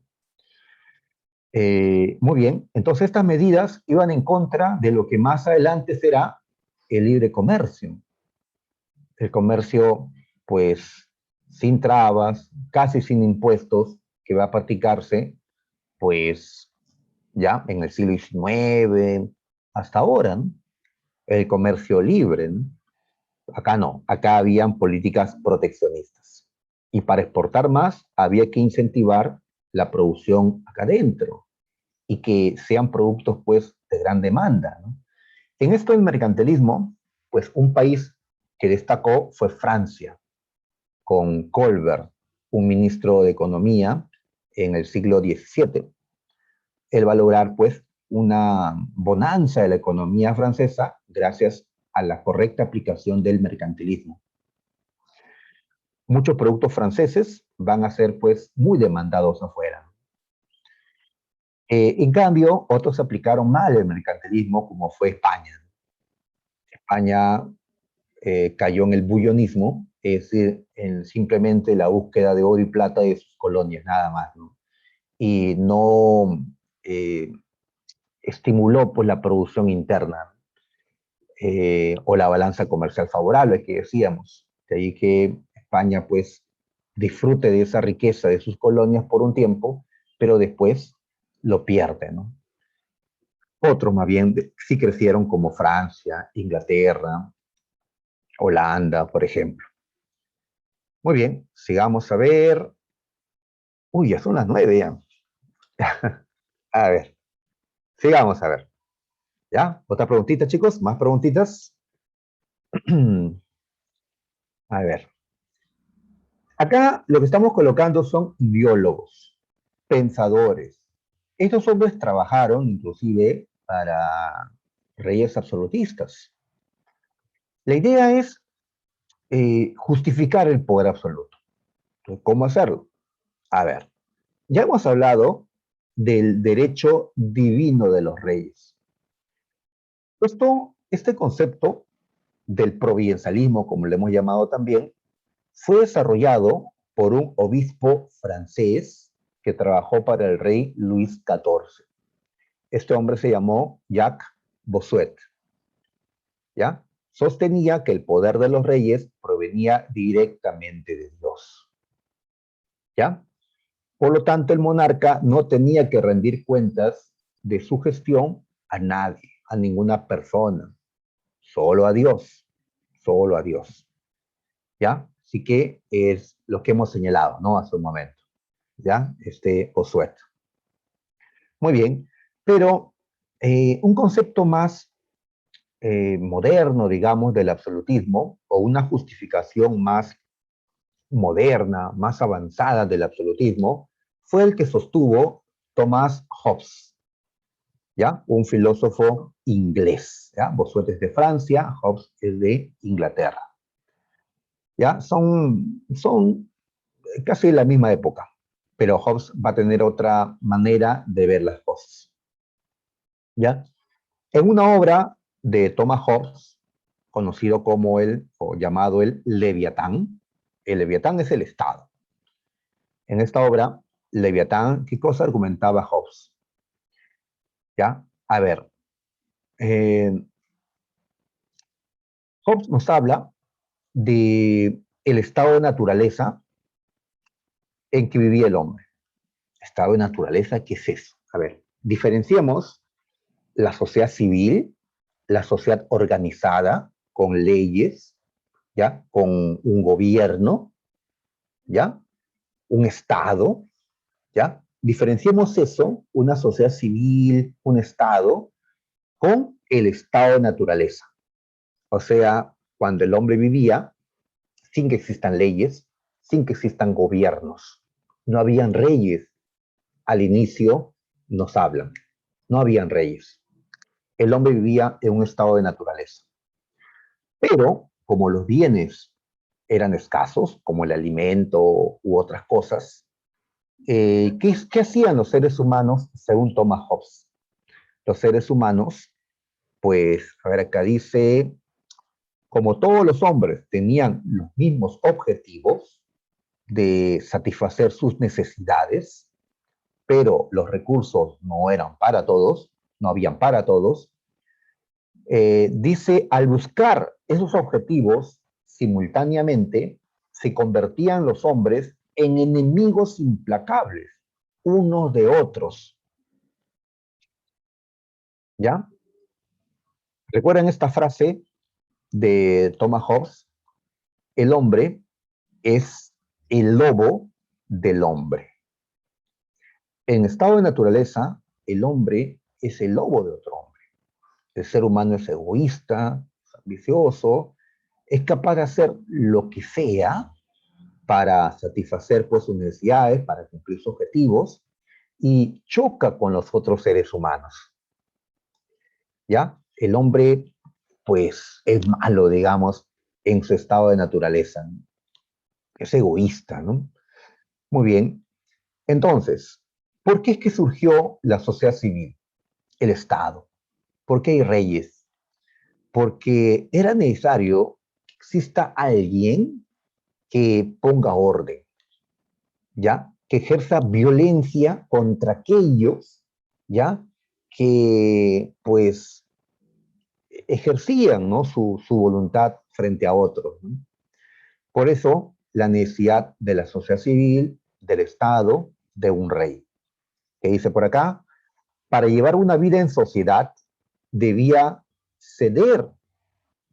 Muy bien, entonces estas medidas iban en contra de lo que más adelante será el libre comercio. El comercio, pues, sin trabas, casi sin impuestos, que va a practicarse, pues, ya en el siglo XIX hasta ahora, ¿no? El comercio libre, ¿no? Acá no, acá habían políticas proteccionistas. Y para exportar más había que incentivar la producción acá adentro y que sean productos, pues, de gran demanda, ¿no? En esto del mercantilismo, pues un país que destacó fue Francia, con Colbert, un ministro de Economía en el siglo XVII. Él va a lograr, pues, una bonanza de la economía francesa gracias a la correcta aplicación del mercantilismo. Muchos productos franceses van a ser, pues, muy demandados afuera. En cambio, otros aplicaron mal el mercantilismo, como fue España. España cayó en el bullonismo, es decir, en simplemente la búsqueda de oro y plata de sus colonias, nada más, ¿no? Y no eh, estimuló, pues, la producción interna o la balanza comercial favorable que decíamos. De ahí que España, pues, disfrute de esa riqueza de sus colonias por un tiempo, pero después lo pierde, ¿no? Otros más bien sí crecieron como Francia, Inglaterra, Holanda, por ejemplo. Muy bien, sigamos a ver. Uy, ya son las 9 ya. A ver, sigamos a ver. ¿Ya? ¿Otra preguntita, chicos? ¿Más preguntitas? A ver. Acá lo que estamos colocando son biólogos, pensadores. Estos hombres trabajaron inclusive para reyes absolutistas. La idea es justificar el poder absoluto. Entonces, ¿cómo hacerlo? A ver, ya hemos hablado del derecho divino de los reyes. Este concepto del providencialismo, como le hemos llamado también, fue desarrollado por un obispo francés que trabajó para el rey Luis XIV. Este hombre se llamó Jacques Bossuet, ¿ya? Sostenía que el poder de los reyes provenía directamente de Dios, ¿ya? Por lo tanto, el monarca no tenía que rendir cuentas de su gestión a nadie, a ninguna persona, solo a Dios, solo a Dios, ¿ya? Así que es lo que hemos señalado, ¿no? Hace un momento, ¿ya? Bossuet. Muy bien, pero un concepto más moderno, digamos, del absolutismo, o una justificación más moderna, más avanzada del absolutismo, fue el que sostuvo Thomas Hobbes, ¿ya? Un filósofo inglés, ¿ya? Bossuet es de Francia, Hobbes es de Inglaterra, ¿ya? Son casi la misma época, pero Hobbes va a tener otra manera de ver las cosas, ¿ya? En una obra de Thomas Hobbes, conocido como o llamado el Leviatán es el Estado. En esta obra, Leviatán, ¿qué cosa argumentaba Hobbes? ¿Ya? A ver, eh, Hobbes nos habla de el estado de naturaleza en que vivía el hombre. Estado de naturaleza, ¿qué es eso? A ver, diferenciemos la sociedad civil, la sociedad organizada, con leyes, ¿ya? Con un gobierno, ¿ya? Un Estado, ¿ya? Diferenciemos eso, una sociedad civil, un Estado, con el estado de naturaleza. O sea, cuando el hombre vivía sin que existan leyes, sin que existan gobiernos. No habían reyes. Al inicio nos hablan. No habían reyes. El hombre vivía en un estado de naturaleza. Pero como los bienes eran escasos, como el alimento u otras cosas, ¿qué hacían los seres humanos según Thomas Hobbes? Los seres humanos, pues, a ver, acá dice, como todos los hombres tenían los mismos objetivos de satisfacer sus necesidades, pero los recursos no eran para todos, no habían para todos, dice, al buscar esos objetivos simultáneamente, se convertían los hombres en enemigos implacables, unos de otros. ¿Ya? ¿Recuerdan esta frase de Thomas Hobbes? El hombre es el lobo del hombre. En estado de naturaleza, el hombre es el lobo de otro hombre. El ser humano es egoísta, es ambicioso, es capaz de hacer lo que sea para satisfacer pues, sus necesidades, para cumplir sus objetivos, y choca con los otros seres humanos. ¿Ya? El hombre, pues, es malo, digamos, en su estado de naturaleza. Es egoísta, ¿no? Muy bien. Entonces, ¿por qué es que surgió la sociedad civil, el Estado? ¿Por qué hay reyes? Porque era necesario que exista alguien que ponga orden, ¿ya? Que ejerza violencia contra aquellos, ¿ya? Que, pues, ejercían, ¿no? su voluntad frente a otros, ¿no? Por eso, la necesidad de la sociedad civil, del Estado, de un rey. ¿Qué dice por acá? Para llevar una vida en sociedad, debía ceder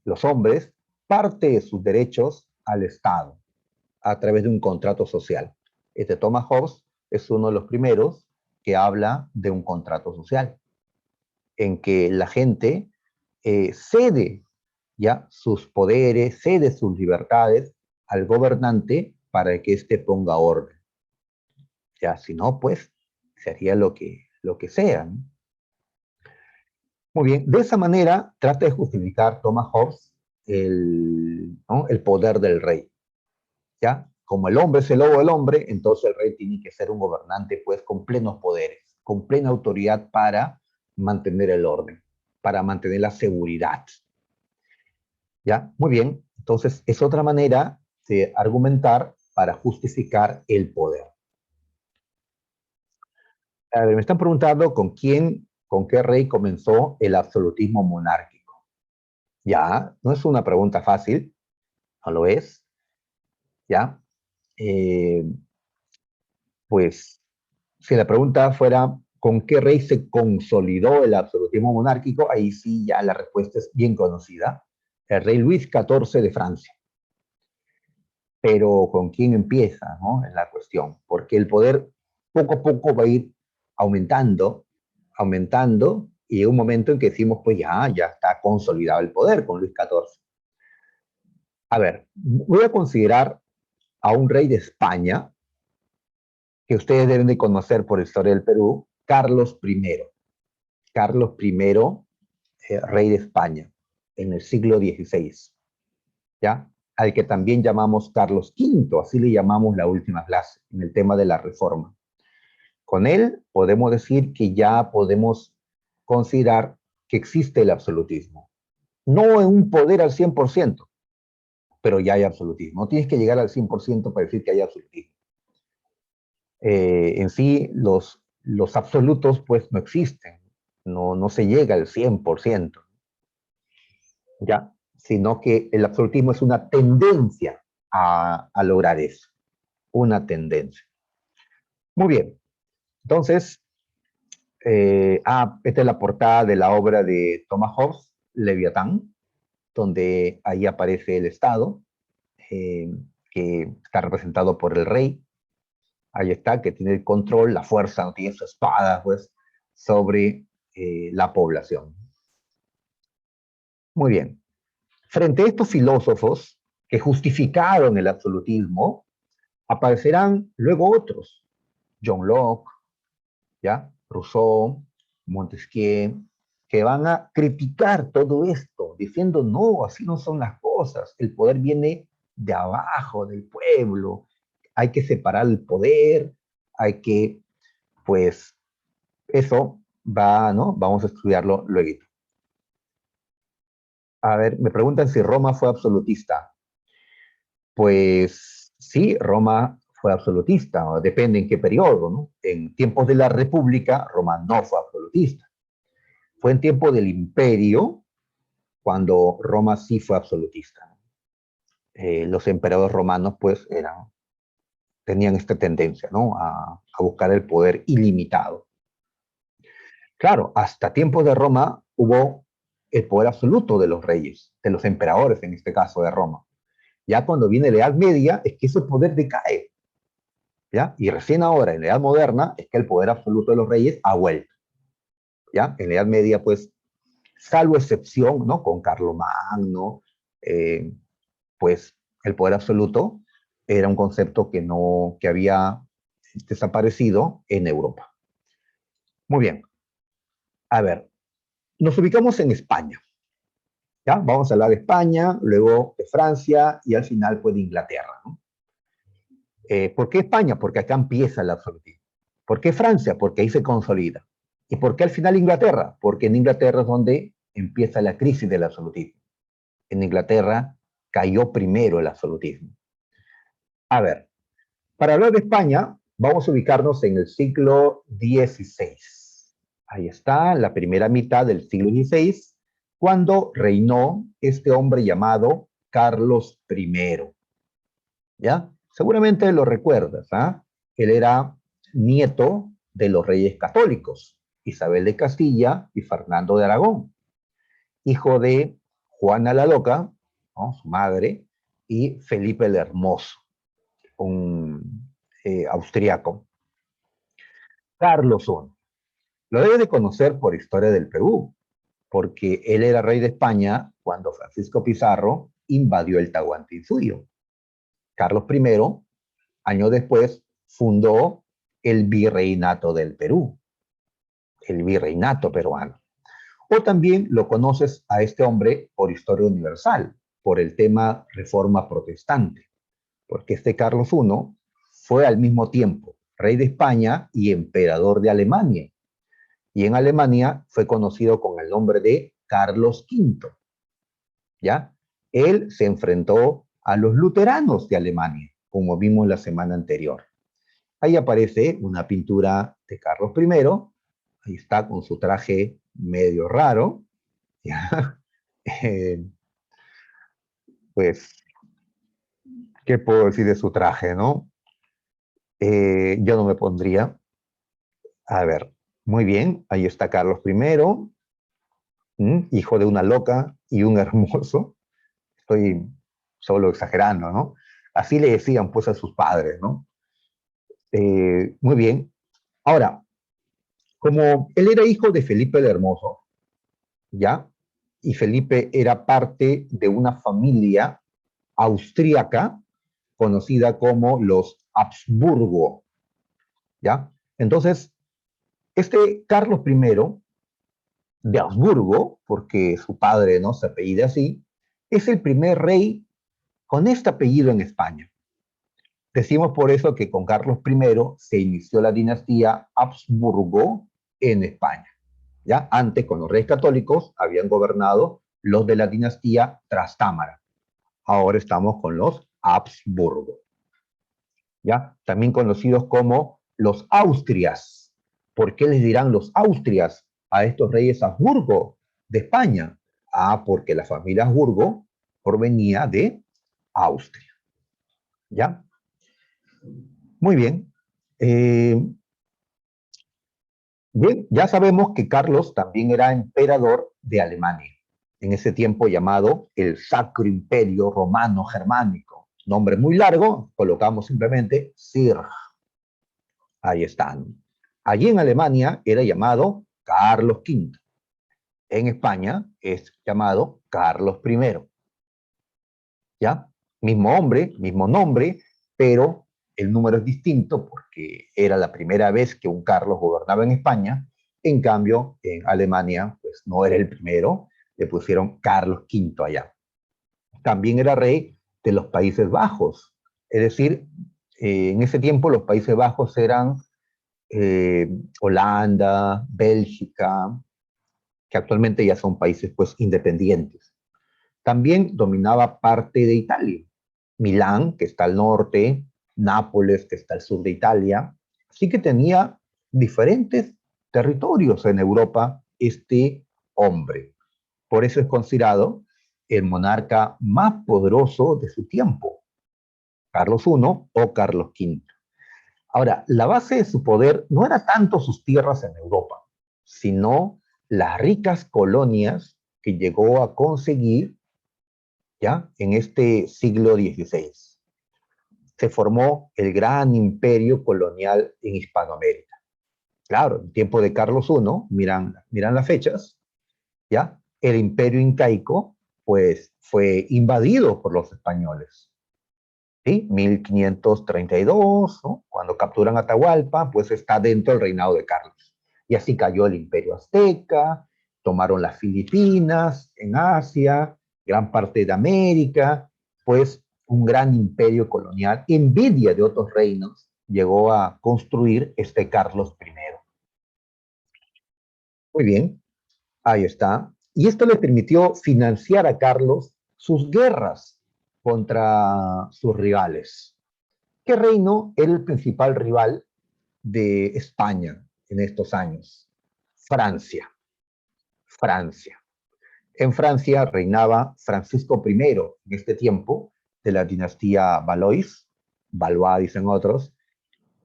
los hombres parte de sus derechos al Estado a través de un contrato social. Este Thomas Hobbes es uno de los primeros que habla de un contrato social, en que la gente cede ya sus poderes, cede sus libertades al gobernante para que éste ponga orden. Ya, si no, pues sería lo que sea, ¿no? Muy bien, de esa manera trata de justificar Thomas Hobbes ¿no? el poder del rey. ¿Ya? Como el hombre es el lobo del hombre, entonces el rey tiene que ser un gobernante pues con plenos poderes, con plena autoridad para mantener el orden, para mantener la seguridad. ¿Ya? Muy bien, entonces es otra manera de argumentar para justificar el poder. A ver, me están preguntando con qué rey comenzó el absolutismo monárquico. Ya, no es una pregunta fácil, no lo es, ¿ya? Eh, pues, si la pregunta fuera ¿con qué rey se consolidó el absolutismo monárquico? Ahí sí ya la respuesta es bien conocida. El rey Luis XIV de Francia. Pero ¿con quién empieza? ¿No? Es la cuestión. Porque el poder poco a poco va a ir aumentando, aumentando, y llega un momento en que decimos, pues ya está consolidado el poder con Luis XIV. A ver, voy a considerar a un rey de España, que ustedes deben de conocer por historia del Perú, Carlos I. Carlos I, rey de España, en el siglo XVI, ¿ya? Al que también llamamos Carlos V, así le llamamos la última clase, en el tema de la reforma. Con él podemos decir que ya podemos considerar que existe el absolutismo. No en un poder al 100%, pero ya hay absolutismo. No tienes que llegar al 100% para decir que hay absolutismo. En sí, los absolutos pues no existen. No se llega al 100%. ¿Ya? Sino que el absolutismo es una tendencia a lograr eso, una tendencia. Muy bien, entonces, Esta es la portada de la obra de Thomas Hobbes, Leviatán, donde ahí aparece el Estado, eh, que está representado por el rey. Ahí está, que tiene el control, la fuerza, no tiene su espada, pues, sobre la población. Muy bien. Frente a estos filósofos que justificaron el absolutismo, aparecerán luego otros, John Locke, ¿ya? Rousseau, Montesquieu, que van a criticar todo esto, diciendo, no, así no son las cosas, el poder viene de abajo, del pueblo, hay que separar el poder, hay que, pues, eso va, ¿no? Vamos a estudiarlo luego. A ver, me preguntan si Roma fue absolutista. Pues sí, Roma fue absolutista, ¿no? Depende en qué periodo, ¿no? En tiempos de la República, Roma no fue absolutista. Fue en tiempo del Imperio cuando Roma sí fue absolutista. Los emperadores romanos, pues, tenían esta tendencia, ¿no? A buscar el poder ilimitado. Claro, hasta tiempos de Roma hubo el poder absoluto de los reyes, de los emperadores, en este caso de Roma. Ya cuando viene la Edad Media es que ese poder decae, ¿ya? Y recién ahora, en la Edad Moderna, es que el poder absoluto de los reyes ha vuelto, ¿ya? En la Edad Media, pues, salvo excepción, ¿no? Con Carlomagno, eh, pues, el poder absoluto era un concepto que no, que había desaparecido en Europa. Muy bien. A ver, nos ubicamos en España, ¿ya? Vamos a hablar de España, luego de Francia y al final, pues, de Inglaterra, ¿no? ¿Por qué España? Porque acá empieza el absolutismo. ¿Por qué Francia? Porque ahí se consolida. ¿Y por qué al final Inglaterra? Porque en Inglaterra es donde empieza la crisis del absolutismo. En Inglaterra cayó primero el absolutismo. A ver, para hablar de España, vamos a ubicarnos en el siglo XVI. Ahí está, la primera mitad del siglo XVI, cuando reinó este hombre llamado Carlos I. ¿Ya? Seguramente lo recuerdas, ¿ah? Él era nieto de los reyes católicos, Isabel de Castilla y Fernando de Aragón, hijo de Juana la Loca, ¿no? Su madre, y Felipe el Hermoso, un austriaco. Carlos I. Lo debe de conocer por historia del Perú, porque él era rey de España cuando Francisco Pizarro invadió el Tahuantinsuyo. Carlos I, años después, fundó el Virreinato del Perú, el Virreinato peruano. O también lo conoces a este hombre por historia universal, por el tema reforma protestante, porque este Carlos I fue al mismo tiempo rey de España y emperador de Alemania. Y en Alemania fue conocido con el nombre de Carlos V, ¿ya? Él se enfrentó a los luteranos de Alemania, como vimos la semana anterior. Ahí aparece una pintura de Carlos I, ahí está con su traje medio raro, ¿ya? Eh, pues, ¿qué puedo decir de su traje, no? Yo no me pondría. A ver, muy bien, ahí está Carlos I, hijo de una loca y un hermoso. Estoy solo exagerando, ¿no? Así le decían pues a sus padres, ¿no? Muy bien. Ahora, como él era hijo de Felipe el Hermoso, ¿ya? Y Felipe era parte de una familia austríaca conocida como los Habsburgo, ¿ya? Entonces, este Carlos I de Habsburgo, porque su padre no se apellida así, es el primer rey con este apellido en España. Decimos por eso que con Carlos I se inició la dinastía Habsburgo en España. ¿Ya? Antes, con los reyes católicos, habían gobernado los de la dinastía Trastámara. Ahora estamos con los Habsburgo. ¿Ya? También conocidos como los Austrias. ¿Por qué les dirán los Austrias a estos reyes Habsburgo de España? Porque la familia Habsburgo provenía de Austria. ¿Ya? Muy bien. Bien, ya sabemos que Carlos también era emperador de Alemania, en ese tiempo llamado el Sacro Imperio Romano Germánico. Nombre muy largo, colocamos simplemente Sir. Ahí están. Allí en Alemania era llamado Carlos V. En España es llamado Carlos I. ¿Ya? Mismo hombre, mismo nombre, pero el número es distinto porque era la primera vez que un Carlos gobernaba en España. En cambio, en Alemania, pues no era el primero, le pusieron Carlos V allá. También era rey de los Países Bajos. Es decir, en ese tiempo los Países Bajos eran Holanda, Bélgica, que actualmente ya son países pues independientes. También dominaba parte de Italia, Milán, que está al norte, Nápoles, que está al sur de Italia. Así que tenía diferentes territorios en Europa este hombre. Por eso es considerado el monarca más poderoso de su tiempo, Carlos I o Carlos V. Ahora, la base de su poder no era tanto sus tierras en Europa, sino las ricas colonias que llegó a conseguir ya en este siglo XVI. Se formó el gran imperio colonial en Hispanoamérica. Claro, en tiempo de Carlos I, miran las fechas, ¿ya? El imperio incaico, pues, fue invadido por los españoles. ¿Sí? 1532, ¿no? Cuando capturan Atahualpa, pues está dentro del reinado de Carlos. Y así cayó el imperio azteca, tomaron las Filipinas en Asia, gran parte de América, pues un gran imperio colonial, envidia de otros reinos, llegó a construir este Carlos I. Muy bien, ahí está. Y esto le permitió financiar a Carlos sus guerras contra sus rivales. ¿Qué reino era el principal rival de España en estos años? Francia. Francia. En Francia reinaba Francisco I en este tiempo, de la dinastía Valois, Valois dicen otros,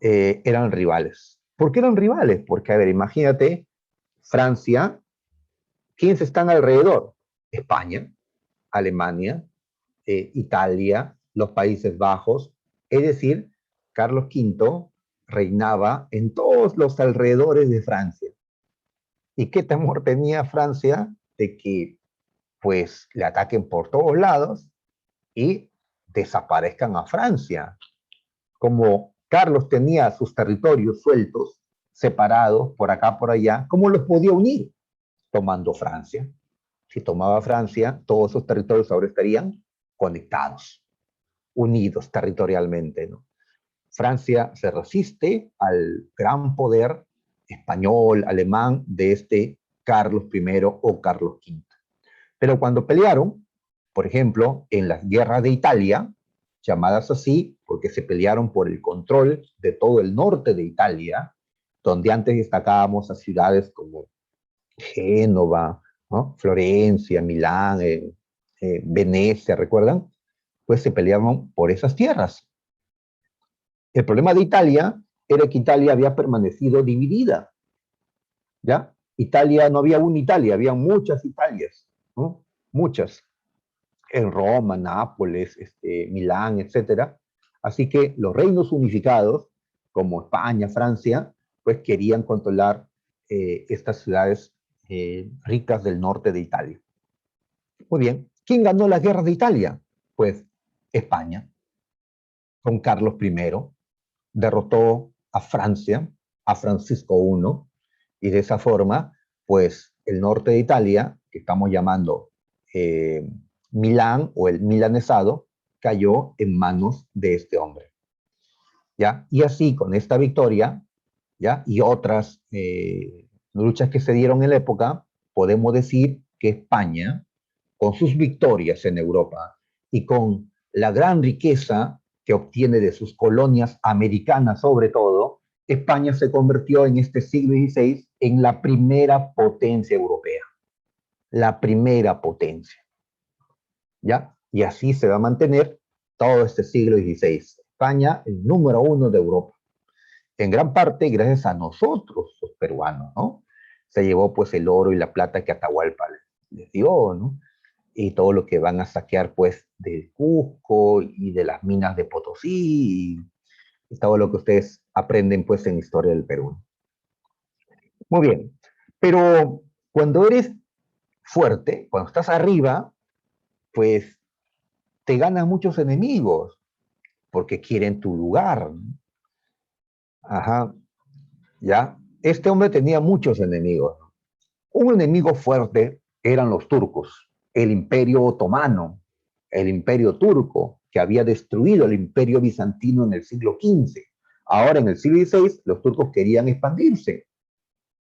eran rivales. ¿Por qué eran rivales? Porque, a ver, imagínate, Francia, ¿quiénes están alrededor? España, Alemania, Italia, los Países Bajos, es decir, Carlos V reinaba en todos los alrededores de Francia. ¿Y qué temor tenía Francia de que pues le ataquen por todos lados y desaparezcan a Francia? Como Carlos tenía sus territorios sueltos, separados por acá, por allá, ¿cómo los podía unir? Tomando Francia. Si tomaba Francia, todos esos territorios ahora estarían conectados, unidos territorialmente, ¿no? Francia se resiste al gran poder español, alemán de este Carlos I o Carlos V. Pero cuando pelearon, por ejemplo, en las guerras de Italia, llamadas así porque se pelearon por el control de todo el norte de Italia, donde antes destacábamos a ciudades como Génova, ¿no? Florencia, Milán, Venecia, ¿recuerdan? Pues se peleaban por esas tierras. El problema de Italia era que Italia había permanecido dividida, ¿ya? Italia, no había una Italia, había muchas Italias, ¿no? Muchas, en Roma, Nápoles, Milán, etcétera. Así que los reinos unificados, como España, Francia, pues querían controlar estas ciudades ricas del norte de Italia. Muy bien, ¿quién ganó las guerras de Italia? Pues España, con Carlos I, derrotó a Francia, a Francisco I, y de esa forma, pues el norte de Italia, que estamos llamando Milán o el milanesado, cayó en manos de este hombre. ¿Ya? Y así, con esta victoria, ¿ya? Y otras luchas que se dieron en la época, podemos decir que España, con sus victorias en Europa y con la gran riqueza que obtiene de sus colonias americanas sobre todo, España se convirtió en este siglo XVI en la primera potencia europea, la primera potencia, ¿ya? Y así se va a mantener todo este siglo XVI. España, el número uno de Europa. en gran parte gracias a nosotros, los peruanos, ¿no? Se llevó pues el oro y la plata que Atahualpa les dio, ¿no? Y todo lo que van a saquear pues del Cusco y de las minas de Potosí y todo lo que ustedes aprenden pues en historia del Perú. Muy bien, pero cuando eres fuerte, cuando estás arriba, pues te ganan muchos enemigos porque quieren tu lugar. Ajá, ya. Este hombre tenía muchos enemigos. Un enemigo fuerte eran los turcos, el imperio otomano, el imperio turco, que había destruido el imperio bizantino en el siglo XV. Ahora, en el siglo XVI, los turcos querían expandirse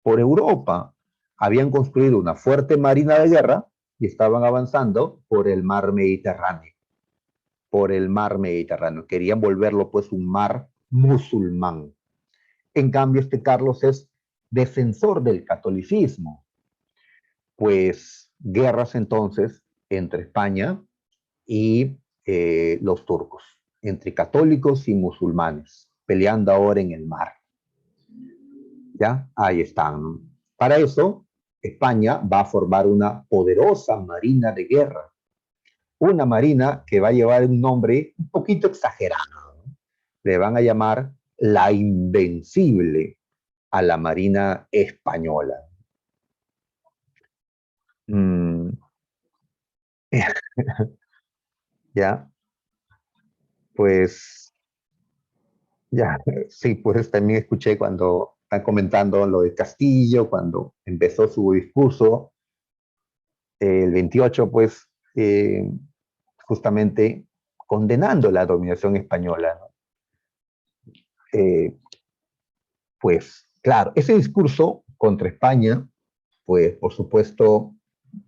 por Europa. Habían construido una fuerte marina de guerra y estaban avanzando por el mar Mediterráneo. Por el mar Mediterráneo. Querían volverlo pues un mar musulmán. En cambio, este Carlos es defensor del catolicismo. Pues guerras entonces entre España y los turcos, entre católicos y musulmanes, peleando ahora en el mar. ¿Ya? Ahí están. Para eso, España va a formar una poderosa marina de guerra, una marina que va a llevar un nombre un poquito exagerado. Le van a llamar la Invencible a la Marina Española. Mm, ya, pues, ya, sí, pues también escuché cuando están comentando lo de Castillo, cuando empezó su discurso, el 28, pues, justamente condenando la dominación española, ¿no? Pues, claro, ese discurso contra España, pues, por supuesto,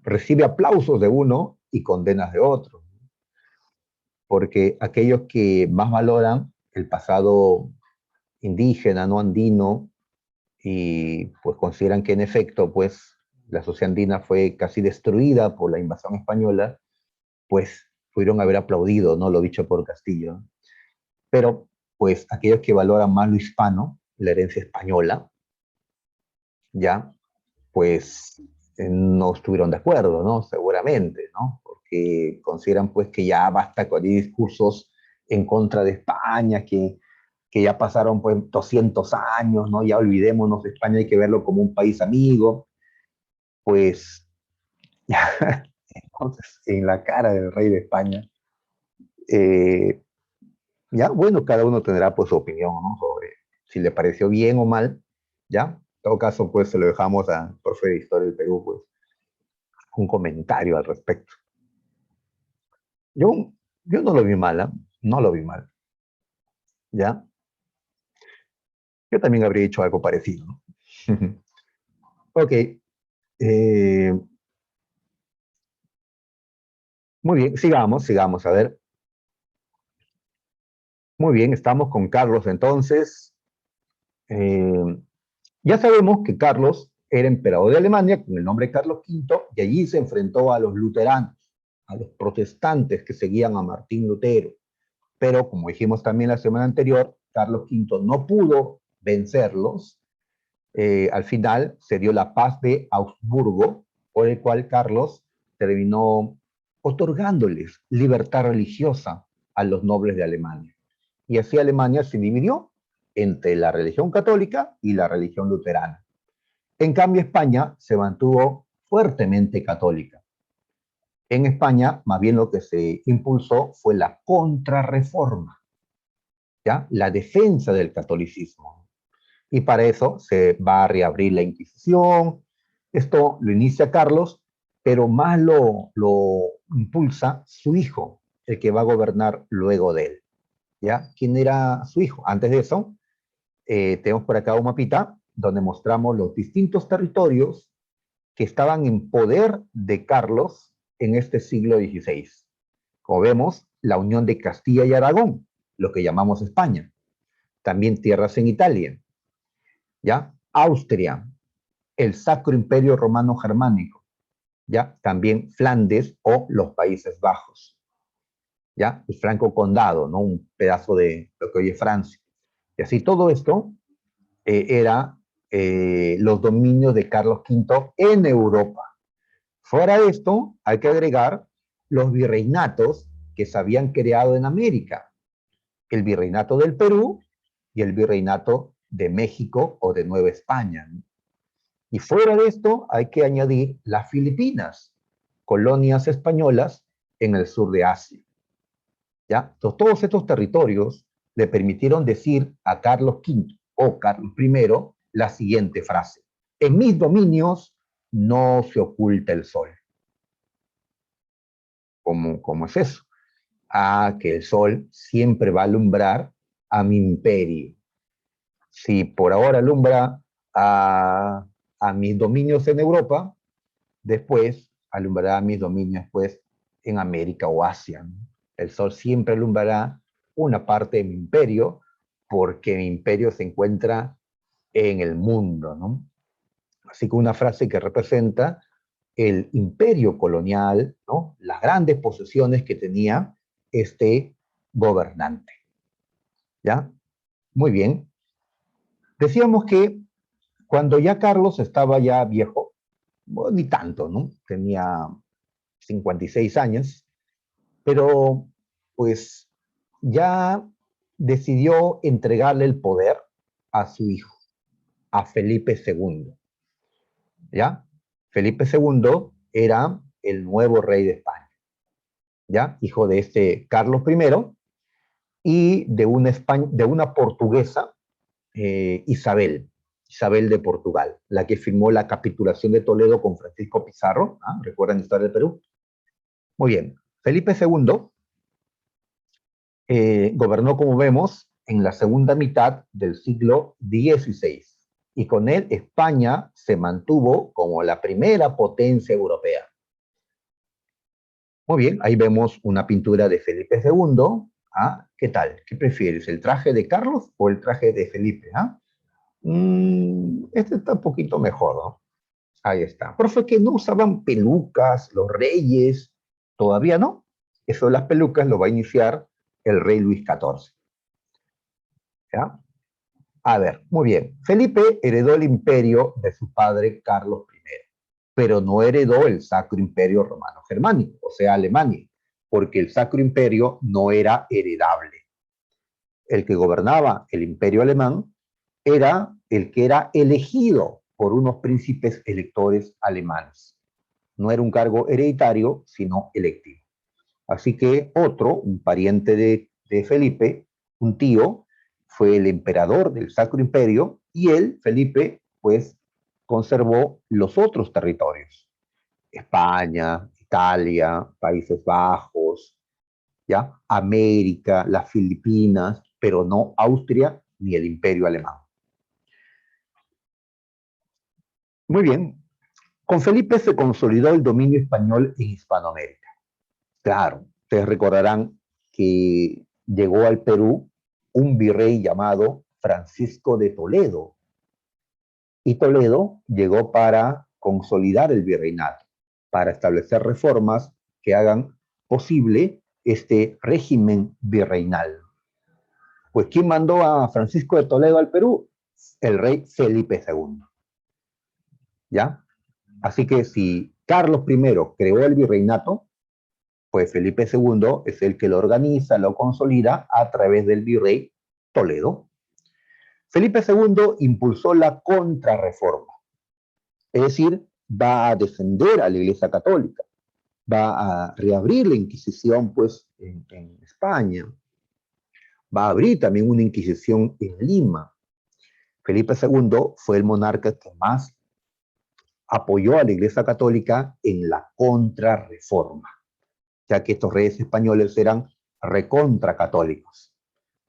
recibe aplausos de uno y condenas de otro, porque aquellos que más valoran el pasado indígena, no andino, y pues consideran que en efecto, pues la sociedad andina fue casi destruida por la invasión española, pues pudieron haber aplaudido, ¿no? Lo dicho por Castillo. Pero pues aquellos que valoran más lo hispano, la herencia española, ya, pues no estuvieron de acuerdo, ¿no? Seguramente, ¿no? Porque consideran pues que ya basta con discursos en contra de España, que ya pasaron pues 200 años, ¿no? Ya olvidémonos de España, hay que verlo como un país amigo, pues ya, entonces en la cara del rey de España, eh, ya, bueno, cada uno tendrá pues su opinión, ¿no? Sobre si le pareció bien o mal, ya. En todo caso, pues se lo dejamos al profe de Historia del Perú, pues, un comentario al respecto. Yo, yo no lo vi mal, ¿eh? No lo vi mal, ¿ya? Yo también habría hecho algo parecido, ¿no? Ok, muy bien, sigamos, a ver. Muy bien, estamos con Carlos entonces. Eh, ya sabemos que Carlos era emperador de Alemania con el nombre Carlos V y allí se enfrentó a los luteranos, a los protestantes que seguían a Martín Lutero. Pero como dijimos también la semana anterior, Carlos V no pudo vencerlos. Al final se dio la paz de Augsburgo, por el cual Carlos terminó otorgándoles libertad religiosa a los nobles de Alemania. Y así Alemania se dividió entre la religión católica y la religión luterana. En cambio, España se mantuvo fuertemente católica. En España, más bien lo que se impulsó fue la contrarreforma, ¿ya? La defensa del catolicismo. Y para eso se va a reabrir la Inquisición. Esto lo inicia Carlos, pero más lo impulsa su hijo, el que va a gobernar luego de él. ¿Ya? ¿Quién era su hijo? Antes de eso, tenemos por acá un mapita donde mostramos los distintos territorios que estaban en poder de Carlos en este siglo XVI. Como vemos, la unión de Castilla y Aragón, lo que llamamos España. También tierras en Italia, ¿ya? Austria, el Sacro Imperio Romano Germánico, ¿ya? También Flandes o los Países Bajos, ¿ya? El Franco Condado, ¿no? Un pedazo de lo que hoy es Francia. Y así todo esto era los dominios de Carlos V en Europa. Fuera de esto, hay que agregar los virreinatos que se habían creado en América. El virreinato del Perú y el virreinato de México o de Nueva España. Y fuera de esto, hay que añadir las Filipinas, colonias españolas en el sur de Asia. ¿Ya? Entonces, todos estos territorios le permitieron decir a Carlos V o Carlos I la siguiente frase: en mis dominios no se oculta el sol. ¿Cómo es eso? Que el sol siempre va a alumbrar a mi imperio. Si por ahora alumbra a mis dominios en Europa, después alumbrará mis dominios pues, en América o Asia. El sol siempre alumbrará una parte de mi imperio, porque mi imperio se encuentra en el mundo, ¿no? Así que una frase que representa el imperio colonial, ¿no? Las grandes posesiones que tenía este gobernante. ¿Ya? Muy bien. Decíamos que cuando ya Carlos estaba ya viejo, bueno, ni tanto, ¿no? Tenía 56 años, pero pues ya decidió entregarle el poder a su hijo, a Felipe II. ¿Ya? Felipe II era el nuevo rey de España, ¿ya? Hijo de este Carlos I y de una portuguesa, Isabel de Portugal, la que firmó la capitulación de Toledo con Francisco Pizarro. ¿Ah? ¿Recuerdan la historia del Perú? Muy bien. Felipe II gobernó, como vemos, en la segunda mitad del siglo XVI. Y con él España se mantuvo como la primera potencia europea. Muy bien, ahí vemos una pintura de Felipe II. ¿Ah? ¿Qué tal? ¿Qué prefieres? ¿El traje de Carlos o el traje de Felipe? ¿Ah? Este está un poquito mejor, ¿no? Ahí está. Pero fue que no usaban pelucas los reyes, todavía no. Eso de las pelucas lo va a iniciar el rey Luis XIV. ¿Ya? A ver, muy bien. Felipe heredó el imperio de su padre Carlos I, pero no heredó el Sacro Imperio Romano Germánico, o sea, Alemania, porque el Sacro Imperio no era heredable. El que gobernaba el imperio alemán era el que era elegido por unos príncipes electores alemanes. No era un cargo hereditario, sino electivo. Así que otro, un pariente de Felipe, un tío, fue el emperador del Sacro Imperio y él, Felipe, pues conservó los otros territorios. España, Italia, Países Bajos, ¿ya? América, las Filipinas, pero no Austria ni el Imperio Alemán. Muy bien. Con Felipe se consolidó el dominio español en Hispanoamérica. Claro, ustedes recordarán que llegó al Perú un virrey llamado Francisco de Toledo. Y Toledo llegó para consolidar el virreinato, para establecer reformas que hagan posible este régimen virreinal. Pues ¿quién mandó a Francisco de Toledo al Perú? El rey Felipe II. ¿Ya? Así que si Carlos I creó el virreinato, pues Felipe II es el que lo organiza, lo consolida a través del virrey Toledo. Felipe II impulsó la contrarreforma, es decir, va a defender a la Iglesia Católica, va a reabrir la Inquisición pues, en España, va a abrir también una Inquisición en Lima. Felipe II fue el monarca que más apoyó a la Iglesia Católica en la contrarreforma, ya que estos reyes españoles eran recontracatólicos.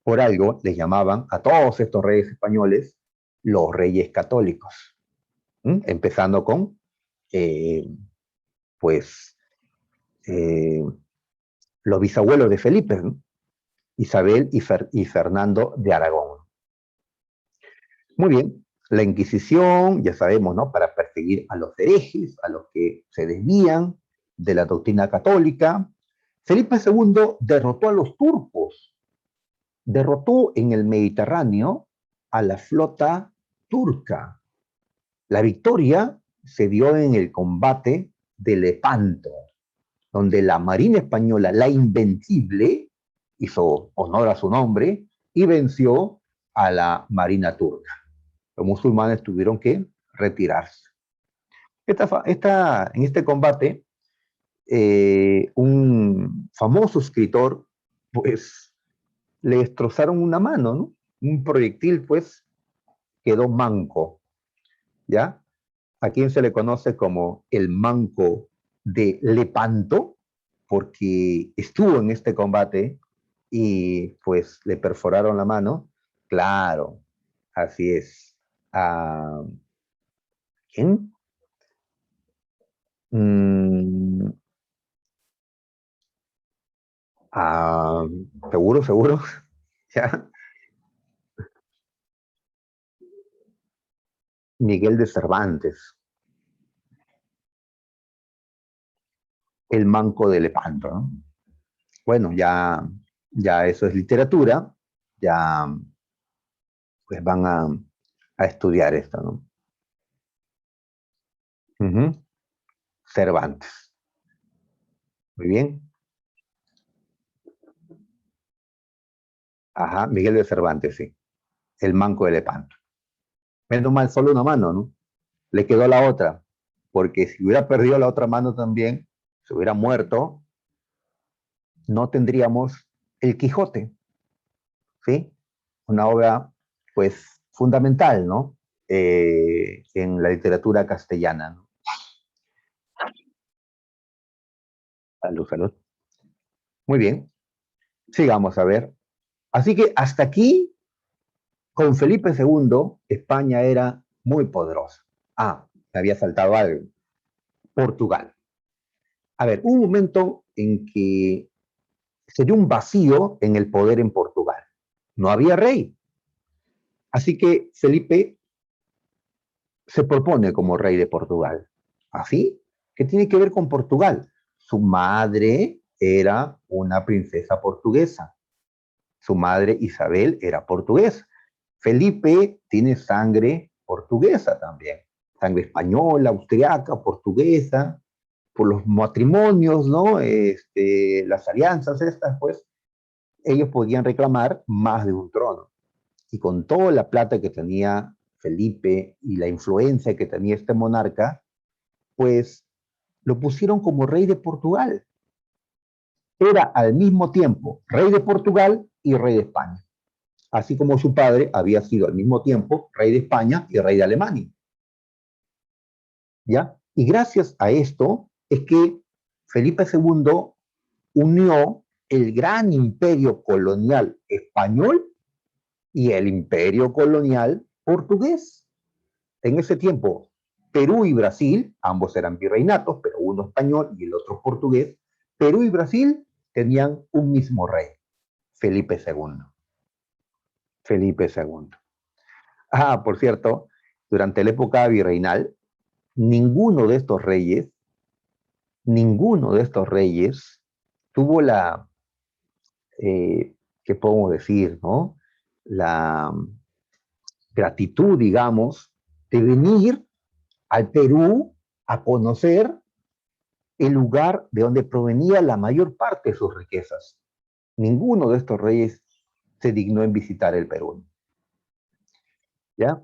Por algo les llamaban a todos estos reyes españoles los reyes católicos. Empezando con, pues, los bisabuelos de Felipe, ¿no? Isabel y Fernando de Aragón. Muy bien, la Inquisición, ya sabemos, ¿no? Para perseguir a los herejes, a los que se desvían de la doctrina católica. Felipe II derrotó a los turcos, derrotó en el Mediterráneo a la flota turca. La victoria se dio en el combate de Lepanto, donde la Marina Española, la Invencible, hizo honor a su nombre y venció a la Marina turca. Los musulmanes tuvieron que retirarse. En este combate, un famoso escritor, pues, le destrozaron una mano, ¿no? Un proyectil, pues, quedó manco, ¿ya? A quien se le conoce como el manco de Lepanto, porque estuvo en este combate y pues le perforaron la mano. Claro, así es. ¿A quién? Mm, a, seguro, seguro. ¿Ya? Miguel de Cervantes, el manco de Lepanto, ¿no? Bueno, ya eso es literatura, ya pues van a estudiar esto, ¿no? Ujú. Cervantes. Muy bien. Ajá, Miguel de Cervantes, sí. El manco de Lepanto. Menos mal, solo una mano, ¿no? Le quedó la otra, porque si hubiera perdido la otra mano también, se hubiera muerto, no tendríamos El Quijote, ¿sí? Una obra, pues, fundamental, ¿no? En la literatura castellana, ¿no? Salud, salud. Muy bien, sigamos a ver. Así que hasta aquí, con Felipe II, España era muy poderosa. Ah, me había saltado algo. Portugal. A ver, hubo un momento en que se dio un vacío en el poder en Portugal. No había rey. Así que Felipe se propone como rey de Portugal. ¿Así? ¿Qué tiene que ver con Portugal? Su madre era una princesa portuguesa. Su madre Isabel era portuguesa. Felipe tiene sangre portuguesa también. Sangre española, austriaca, portuguesa, por los matrimonios, ¿no? Las alianzas estas, pues, ellos podían reclamar más de un trono. Y con toda la plata que tenía Felipe y la influencia que tenía este monarca, pues lo pusieron como rey de Portugal. Era al mismo tiempo rey de Portugal y rey de España, así como su padre había sido al mismo tiempo rey de España y rey de Alemania. ¿Ya? Y gracias a esto es que Felipe II unió el gran imperio colonial español y el imperio colonial portugués. En ese tiempo, Perú y Brasil, ambos eran virreinatos, pero uno español y el otro portugués, Perú y Brasil tenían un mismo rey, Felipe II. Felipe II. Ah, por cierto, durante la época virreinal, ninguno de estos reyes, ninguno de estos reyes tuvo la, ¿qué podemos decir, no? La gratitud, digamos, de venir al Perú a conocer el lugar de donde provenía la mayor parte de sus riquezas. Ninguno de estos reyes se dignó en visitar el Perú. ¿Ya?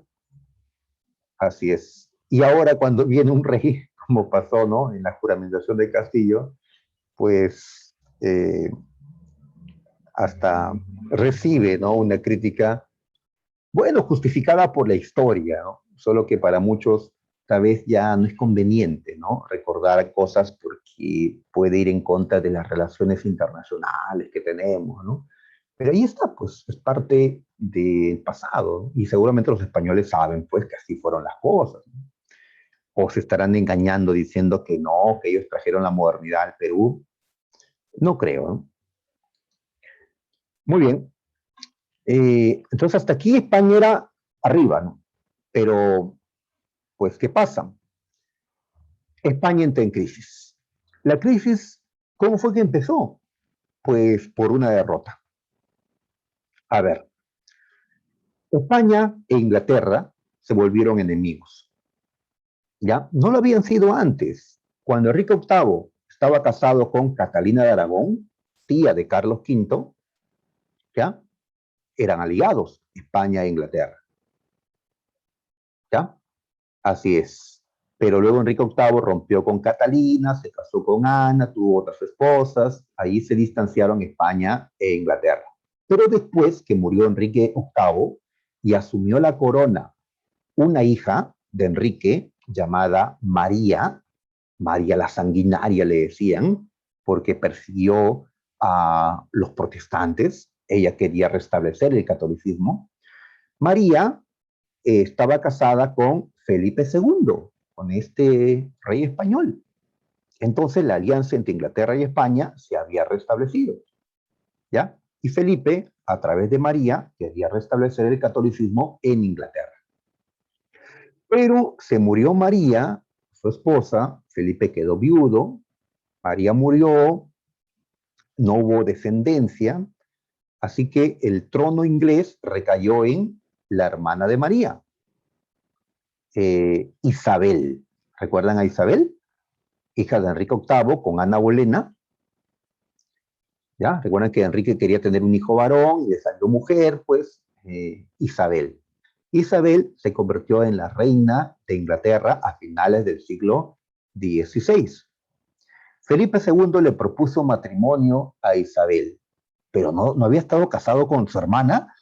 Así es. Y ahora cuando viene un rey, como pasó, ¿no? En la juramentación de Castillo, pues hasta recibe, ¿no? Una crítica, bueno, justificada por la historia, ¿no? Solo que para muchos tal vez ya no es conveniente, ¿no? Recordar cosas porque puede ir en contra de las relaciones internacionales que tenemos, ¿no? Pero ahí está, pues es parte del pasado, ¿no? Y seguramente los españoles saben, pues, que así fueron las cosas, ¿no? O se estarán engañando diciendo que no, que ellos trajeron la modernidad al Perú. No creo, ¿no? Muy bien. Entonces, hasta aquí España era arriba, ¿no? Pero, pues, ¿qué pasa? España entra en crisis. La crisis, ¿cómo fue que empezó? Pues por una derrota. A ver, España e Inglaterra se volvieron enemigos. ¿Ya? No lo habían sido antes. Cuando Enrique VIII estaba casado con Catalina de Aragón, tía de Carlos V, ¿ya? Eran aliados, España e Inglaterra. ¿Ya? Así es. Pero luego Enrique VIII rompió con Catalina, se casó con Ana, tuvo otras esposas, ahí se distanciaron España e Inglaterra. Pero después que murió Enrique VIII y asumió la corona una hija de Enrique llamada María, María la Sanguinaria le decían, porque persiguió a los protestantes, ella quería restablecer el catolicismo. María estaba casada con Felipe II, con este rey español. Entonces la alianza entre Inglaterra y España se había restablecido, ¿ya? Y Felipe, a través de María, quería restablecer el catolicismo en Inglaterra. Pero se murió María, su esposa, Felipe quedó viudo, María murió, no hubo descendencia, así que el trono inglés recayó en la hermana de María, Isabel. ¿Recuerdan a Isabel? Hija de Enrique VIII con Ana Bolena. ¿Ya? Recuerdan que Enrique quería tener un hijo varón y le salió mujer, pues Isabel. Isabel se convirtió en la reina de Inglaterra a finales del siglo XVI. Felipe II le propuso matrimonio a Isabel, pero no había estado casado con su hermana,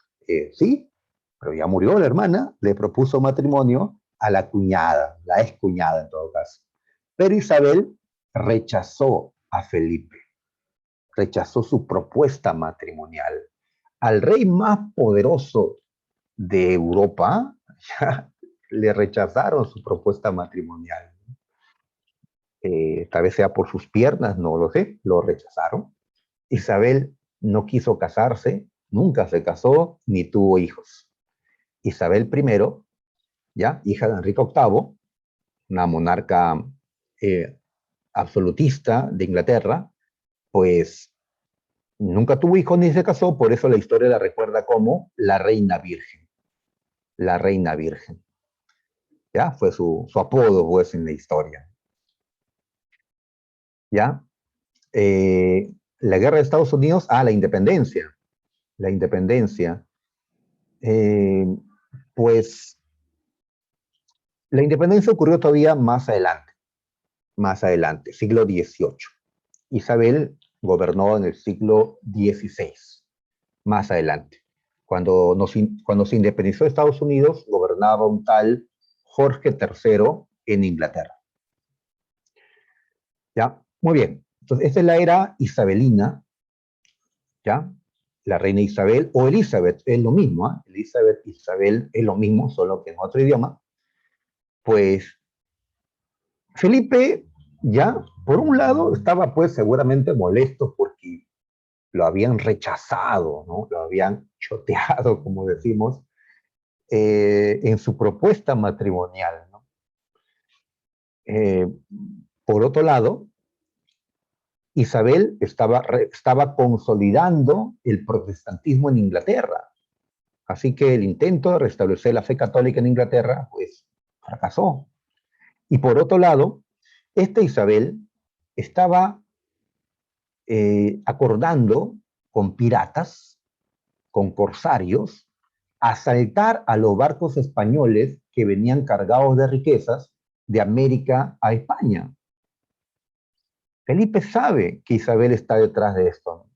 sí, pero ya murió la hermana, le propuso matrimonio a la cuñada, la ex cuñada en todo caso. Pero Isabel rechazó a Felipe, rechazó su propuesta matrimonial. Al rey más poderoso de Europa, ya le rechazaron su propuesta matrimonial. Tal vez sea por sus piernas, no lo sé, lo rechazaron. Isabel no quiso casarse, nunca se casó ni tuvo hijos. Isabel I, ya, hija de Enrique VIII, una monarca absolutista de Inglaterra, pues nunca tuvo hijos ni se casó, por eso la historia la recuerda como la reina virgen. La reina virgen. ¿Ya? Fue su apodo, pues, en la historia. ¿Ya? La guerra de Estados Unidos, la independencia. La independencia. Eh, pues, la independencia ocurrió todavía más adelante, siglo XVIII. Isabel gobernó en el siglo XVI, más adelante. Cuando se independizó Estados Unidos, gobernaba un tal Jorge III en Inglaterra. ¿Ya? Muy bien. Entonces, esta es la era isabelina, ¿ya? La reina Isabel, o Elizabeth, es lo mismo, ¿eh? Elizabeth, Isabel, es lo mismo, solo que en otro idioma. Pues, Felipe, ya, por un lado, estaba pues seguramente molesto porque lo habían rechazado, ¿no? Lo habían choteado, como decimos, en su propuesta matrimonial, ¿no? Por otro lado, Isabel estaba consolidando el protestantismo en Inglaterra. Así que el intento de restablecer la fe católica en Inglaterra, pues, fracasó. Y por otro lado, esta Isabel estaba acordando con piratas, con corsarios, asaltar a los barcos españoles que venían cargados de riquezas de América a España. Felipe sabe que Isabel está detrás de esto.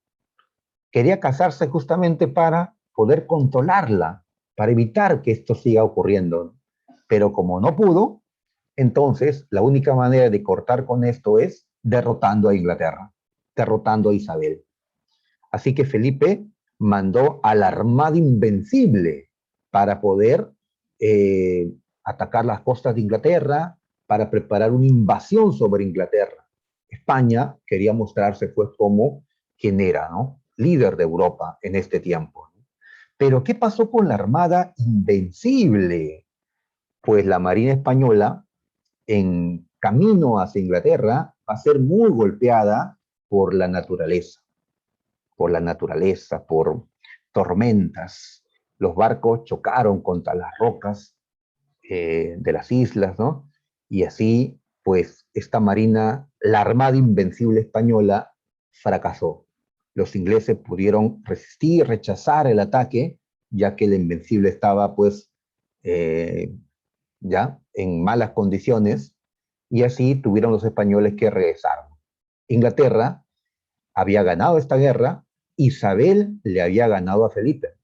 Quería casarse justamente para poder controlarla, para evitar que esto siga ocurriendo. Pero como no pudo, entonces la única manera de cortar con esto es derrotando a Inglaterra, derrotando a Isabel. Así que Felipe mandó a la Armada Invencible para poder atacar las costas de Inglaterra, para preparar una invasión sobre Inglaterra. España quería mostrarse pues como quien era, ¿no? Líder de Europa en este tiempo. Pero ¿qué pasó con la Armada Invencible? Pues la Marina Española, en camino hacia Inglaterra, va a ser muy golpeada por la naturaleza, por tormentas. Los barcos chocaron contra las rocas de las islas, ¿no? Y así, pues, esta marina, la Armada Invencible Española, fracasó. Los ingleses pudieron resistir, rechazar el ataque, ya que el Invencible estaba, pues, eh, ya en malas condiciones, y así tuvieron los españoles que regresar. Inglaterra había ganado esta guerra, Isabel le había ganado a Felipe.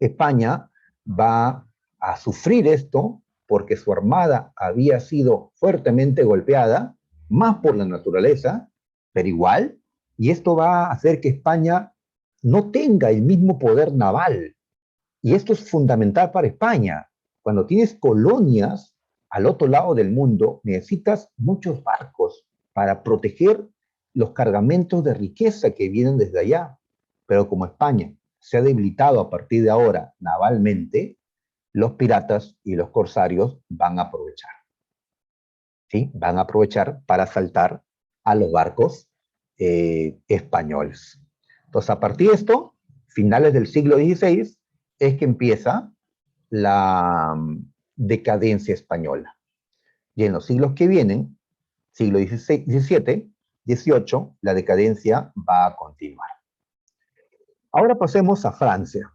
España va a sufrir esto porque su armada había sido fuertemente golpeada, más por la naturaleza, pero igual, y esto va a hacer que España no tenga el mismo poder naval. Y esto es fundamental para España. Cuando tienes colonias al otro lado del mundo, necesitas muchos barcos para proteger los cargamentos de riqueza que vienen desde allá. Pero como España se ha debilitado a partir de ahora navalmente, los piratas y los corsarios van a aprovechar. ¿Sí? Van a aprovechar para asaltar a los barcos españoles. Entonces, a partir de esto, finales del siglo XVI, es que empieza la decadencia española. Y en los siglos que vienen, siglo XVI, XVII, XVIII, la decadencia va a continuar. Ahora pasemos a Francia.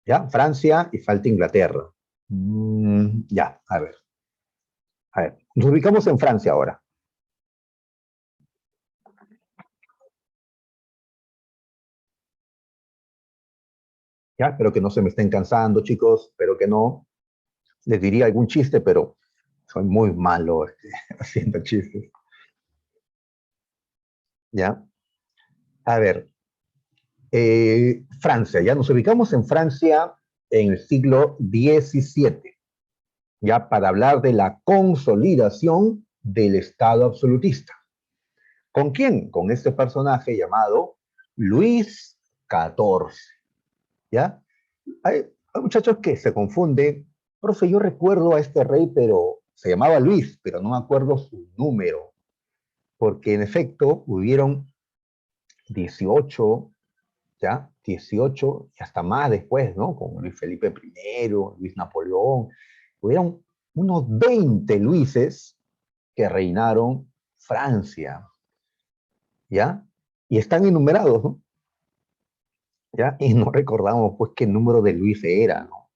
¿Ya? Francia y falta Inglaterra. Ya, a ver. A ver, nos ubicamos en Francia ahora. ¿Ya? Espero que no se me estén cansando, chicos. Espero que no. Les diría algún chiste, pero soy muy malo haciendo chistes. ¿Ya? A ver, Francia, ya nos ubicamos en Francia en el siglo XVII, ya para hablar de la consolidación del Estado absolutista. ¿Con quién? Con este personaje llamado Luis XIV, ¿ya? Hay muchachos que se confunden, profe, yo recuerdo a este rey, pero se llamaba Luis, pero no me acuerdo su número, porque en efecto hubieron 18, ¿ya? 18 y hasta más después, ¿no? Como Luis Felipe I, Luis Napoleón. Hubieron unos 20 Luises que reinaron Francia, ¿ya? Y están enumerados, ¿no? ¿Ya? Y no recordamos, pues, qué número de Luis era, ¿no?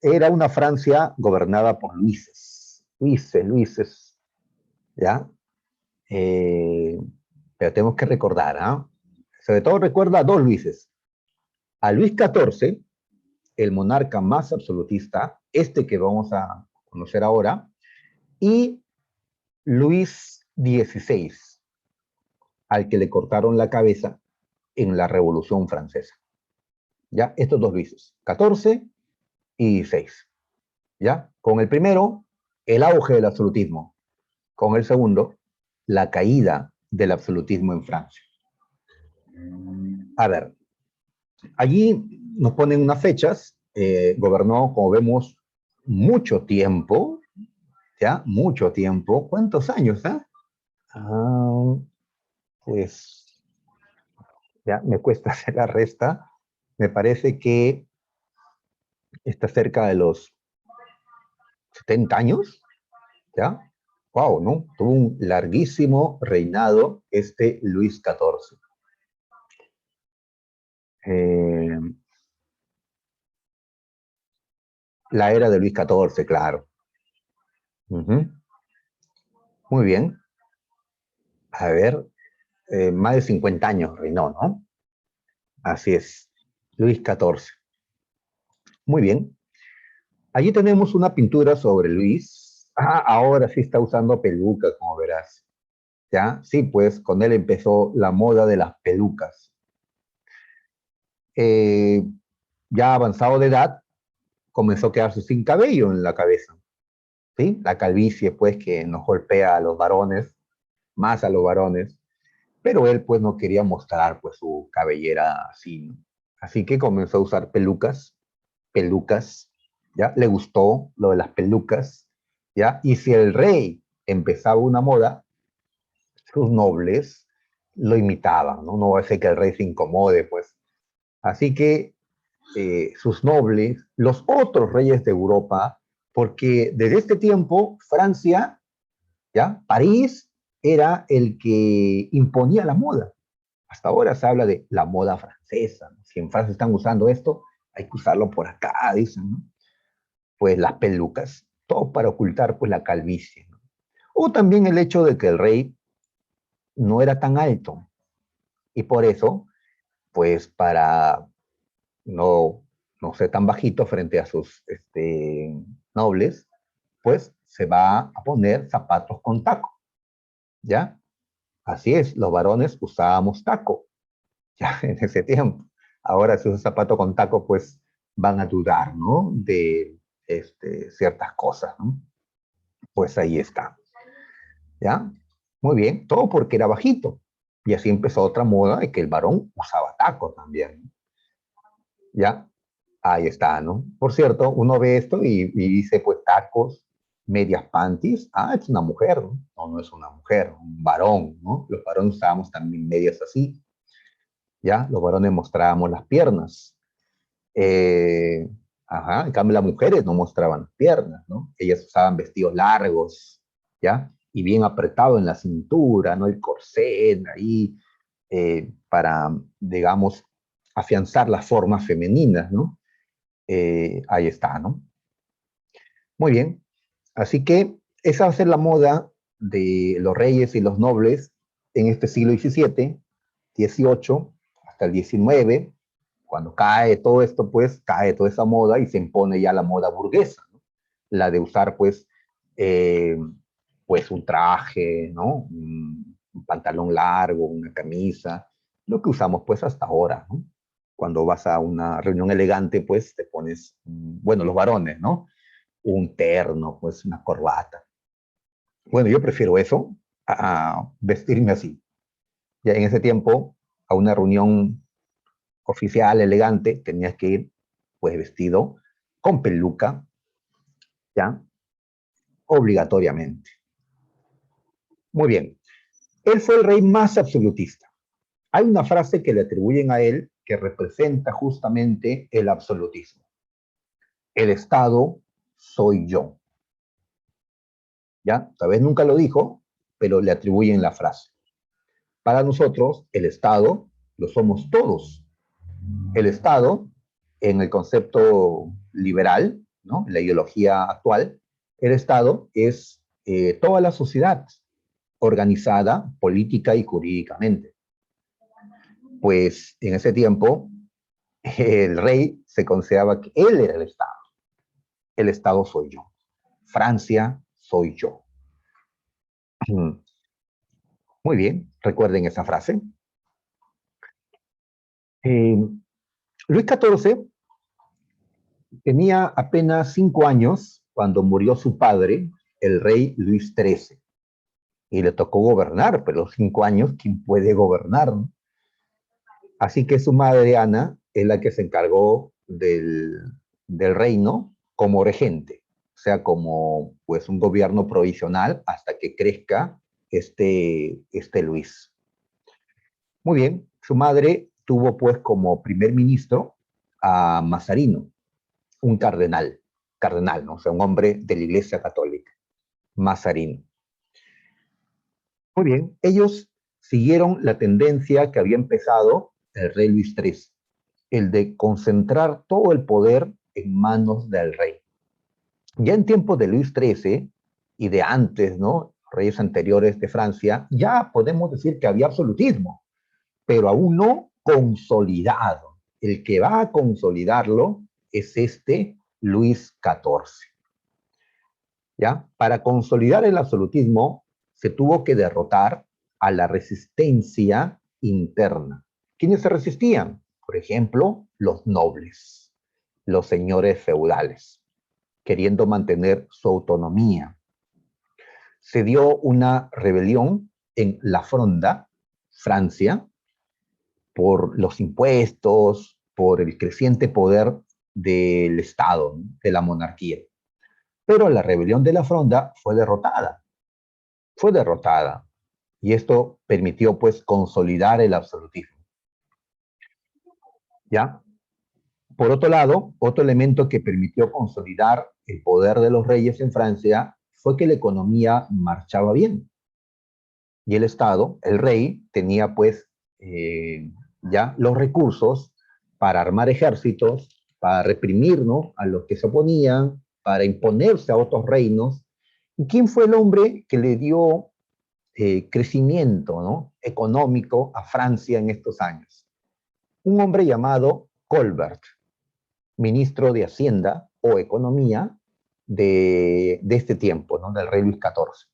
Era una Francia gobernada por Luises, Luises, Luises, ¿ya? Eh, pero tenemos que recordar, ¿ah? Sobre todo recuerda a dos Luises. A Luis XIV, el monarca más absolutista, este que vamos a conocer ahora, y Luis XVI, al que le cortaron la cabeza en la Revolución Francesa. ¿Ya? Estos dos Luises, 14 y 16. ¿Ya? Con el primero, el auge del absolutismo. Con el segundo, la caída del absolutismo en Francia. A ver, allí nos ponen unas fechas. Gobernó, como vemos, mucho tiempo, ¿ya? Mucho tiempo. ¿Cuántos años, ah? Pues ya me cuesta hacer la resta. Me parece que está cerca de los 70 años, ¿ya? Wow, ¿no? Tuvo un larguísimo reinado este Luis XIV. Eh, la era de Luis XIV, claro. Muy bien. A ver, más de 50 años reinó, ¿no? Así es. Luis XIV. Muy bien. Allí tenemos una pintura sobre Luis. Ah, ahora sí está usando peluca, como verás. ¿Ya? Sí, pues con él empezó la moda de las pelucas. Eh, ya avanzado de edad, comenzó a quedarse sin cabello en la cabeza. ¿Sí? La calvicie, pues, que nos golpea a los varones, más a los varones. Pero él, pues, no quería mostrar, pues, su cabellera así, ¿no? Así que comenzó a usar pelucas, pelucas, ¿ya? Le gustó lo de las pelucas, ¿ya? Y si el rey empezaba una moda, sus nobles lo imitaban, ¿no? No va a ser que el rey se incomode, pues. Así que sus nobles, los otros reyes de Europa, porque desde este tiempo Francia, ¿ya? París era el que imponía la moda. Hasta ahora se habla de la moda francesa, ¿no? Si en Francia están usando esto, hay que usarlo por acá, dicen, ¿no? Pues las pelucas, todo para ocultar pues la calvicie, ¿no? O también el hecho de que el rey no era tan alto y por eso, pues para no, no ser tan bajito frente a sus nobles, pues se va a poner zapatos con taco, ¿ya? Así es, los varones usábamos taco, ya en ese tiempo. Ahora si usas zapato con taco, pues van a dudar, ¿no? De ciertas cosas, ¿no? Pues ahí está, ¿ya? Muy bien, todo porque era bajito. Y así empezó otra moda de que el varón usaba taco también, ¿no? ¿Ya? Ahí está, ¿no? Por cierto, uno ve esto y dice, pues tacos, medias panties, es una mujer, ¿no? No, no es una mujer, un varón, ¿no? Los varones usábamos también medias así, ¿ya? Los varones mostrábamos las piernas. Eh, en cambio las mujeres no mostraban las piernas, ¿no? Ellas usaban vestidos largos, ¿ya? Y bien apretado en la cintura, ¿no? El corset ahí, para, digamos, afianzar las formas femeninas, ¿no? Ahí está, ¿no? Muy bien. Así que esa va a ser la moda de los reyes y los nobles en este siglo XVII, XVIII, hasta el XIX. Cuando cae todo esto, pues cae toda esa moda y se impone ya la moda burguesa, ¿no? La de usar, eh, pues un traje, ¿no? Un pantalón largo, una camisa, lo que usamos pues hasta ahora, ¿no? Cuando vas a una reunión elegante, pues te pones, bueno, los varones, ¿no? Un terno, pues una corbata. Bueno, yo prefiero eso a vestirme así. Ya en ese tiempo, a una reunión oficial, elegante, tenías que ir, pues, vestido con peluca, ¿ya? Obligatoriamente. Muy bien. Él fue el rey más absolutista. Hay una frase que le atribuyen a él que representa justamente el absolutismo. El Estado soy yo. ¿Ya? Tal vez nunca lo dijo, pero le atribuyen la frase. Para nosotros, el Estado lo somos todos. El Estado, en el concepto liberal, ¿no? La ideología actual, el Estado es toda la sociedad organizada política y jurídicamente. Pues en ese tiempo, el rey se consideraba que él era el Estado. El Estado soy yo. Francia soy yo. Muy bien, recuerden esa frase. Eh, Luis XIV tenía apenas 5 años cuando murió su padre, el rey Luis XIII, y le tocó gobernar, pero 5 años, ¿quién puede gobernar? Así que su madre, Ana, es la que se encargó del reino como regente, o sea, como pues un gobierno provisional hasta que crezca este Luis. Muy bien, su madre tuvo pues como primer ministro a Mazarino, un cardenal, ¿no? O sea, un hombre de la Iglesia Católica, Mazarino. Muy bien, ellos siguieron la tendencia que había empezado el rey Luis XIII, el de concentrar todo el poder en manos del rey. Ya en tiempos de Luis XIII y de antes, ¿no? Reyes anteriores de Francia, ya podemos decir que había absolutismo, pero aún no consolidado. El que va a consolidarlo es este Luis XIV. ¿Ya? Para consolidar el absolutismo se tuvo que derrotar a la resistencia interna. ¿Quiénes se resistían? Por ejemplo, los nobles, los señores feudales, queriendo mantener su autonomía. Se dio una rebelión en La Fronda, Francia, por los impuestos, por el creciente poder del Estado, ¿no? De la monarquía. Pero la rebelión de la Fronda fue derrotada, y esto permitió pues consolidar el absolutismo. ¿Ya? Por otro lado, otro elemento que permitió consolidar el poder de los reyes en Francia fue que la economía marchaba bien. Y el Estado, el rey, tenía pues ya los recursos para armar ejércitos, para reprimir, ¿no?, a los que se oponían, para imponerse a otros reinos. ¿Y quién fue el hombre que le dio crecimiento, ¿no?, económico a Francia en estos años? Un hombre llamado Colbert, ministro de Hacienda o Economía de este tiempo, ¿no?, del rey Luis XIV.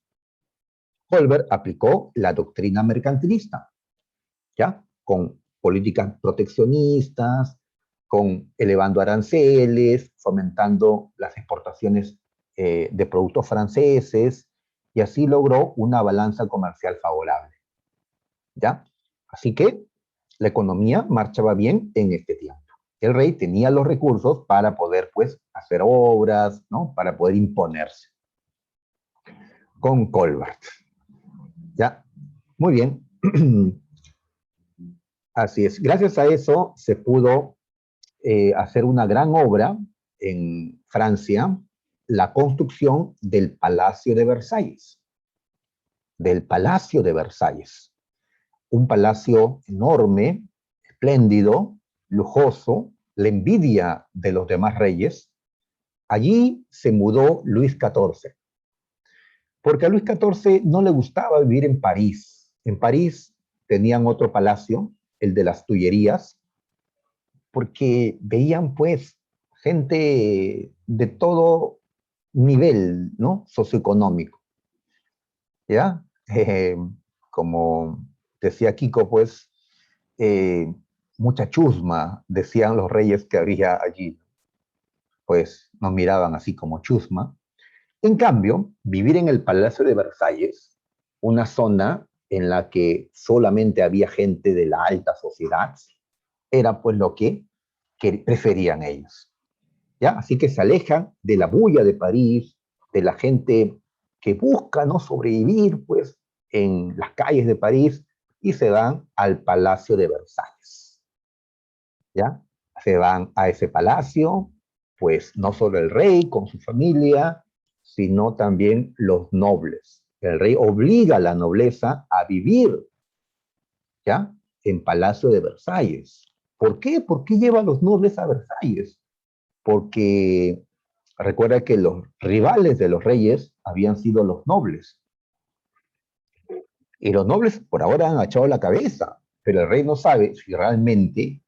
Colbert aplicó la doctrina mercantilista, ¿ya? Con políticas proteccionistas, con elevando aranceles, fomentando las exportaciones de productos franceses, y así logró una balanza comercial favorable, ¿ya? Así que la economía marchaba bien en este tiempo. El rey tenía los recursos para poder, pues, hacer obras, ¿no?, para poder imponerse. Con Colbert, ¿ya? Muy bien. Así es. Gracias a eso se pudo hacer una gran obra en Francia, la construcción del Palacio de Versalles. Del Palacio de Versalles. Un palacio enorme, espléndido, lujoso, la envidia de los demás reyes. Allí se mudó Luis XIV, porque a Luis XIV no le gustaba vivir en París. En París tenían otro palacio, el de las Tullerías, porque veían pues gente de todo nivel, ¿no?, socioeconómico, ¿ya? Como decía Kiko, pues, eh, mucha chusma, decían los reyes que había allí, pues nos miraban así como chusma. En cambio, vivir en el Palacio de Versalles, una zona en la que solamente había gente de la alta sociedad, era pues lo que preferían ellos, ¿ya? Así que se alejan de la bulla de París, de la gente que busca, ¿no?, sobrevivir, pues, en las calles de París, y se van al Palacio de Versalles, ¿ya? Se van a ese palacio, pues, no solo el rey con su familia, sino también los nobles. El rey obliga a la nobleza a vivir, ¿ya?, en Palacio de Versalles. ¿Por qué? ¿Por qué lleva a los nobles a Versalles? Porque recuerda que los rivales de los reyes habían sido los nobles. Y los nobles por ahora han echado la cabeza, pero el rey no sabe si realmente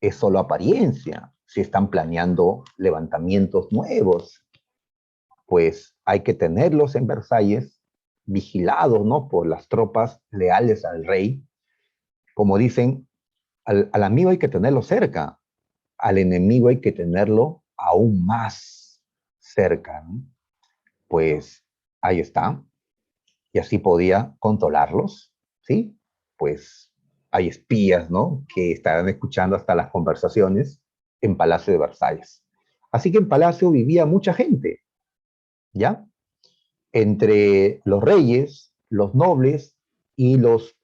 es solo apariencia, si están planeando levantamientos nuevos. Pues hay que tenerlos en Versalles, vigilados, ¿no?, por las tropas leales al rey. Como dicen, al amigo hay que tenerlo cerca, al enemigo hay que tenerlo aún más cerca, ¿no? Pues ahí está, y así podía controlarlos, ¿sí? Pues hay espías, ¿no?, que estarán escuchando hasta las conversaciones en Palacio de Versalles. Así que en Palacio vivía mucha gente, ¿ya? Entre los reyes, los nobles y los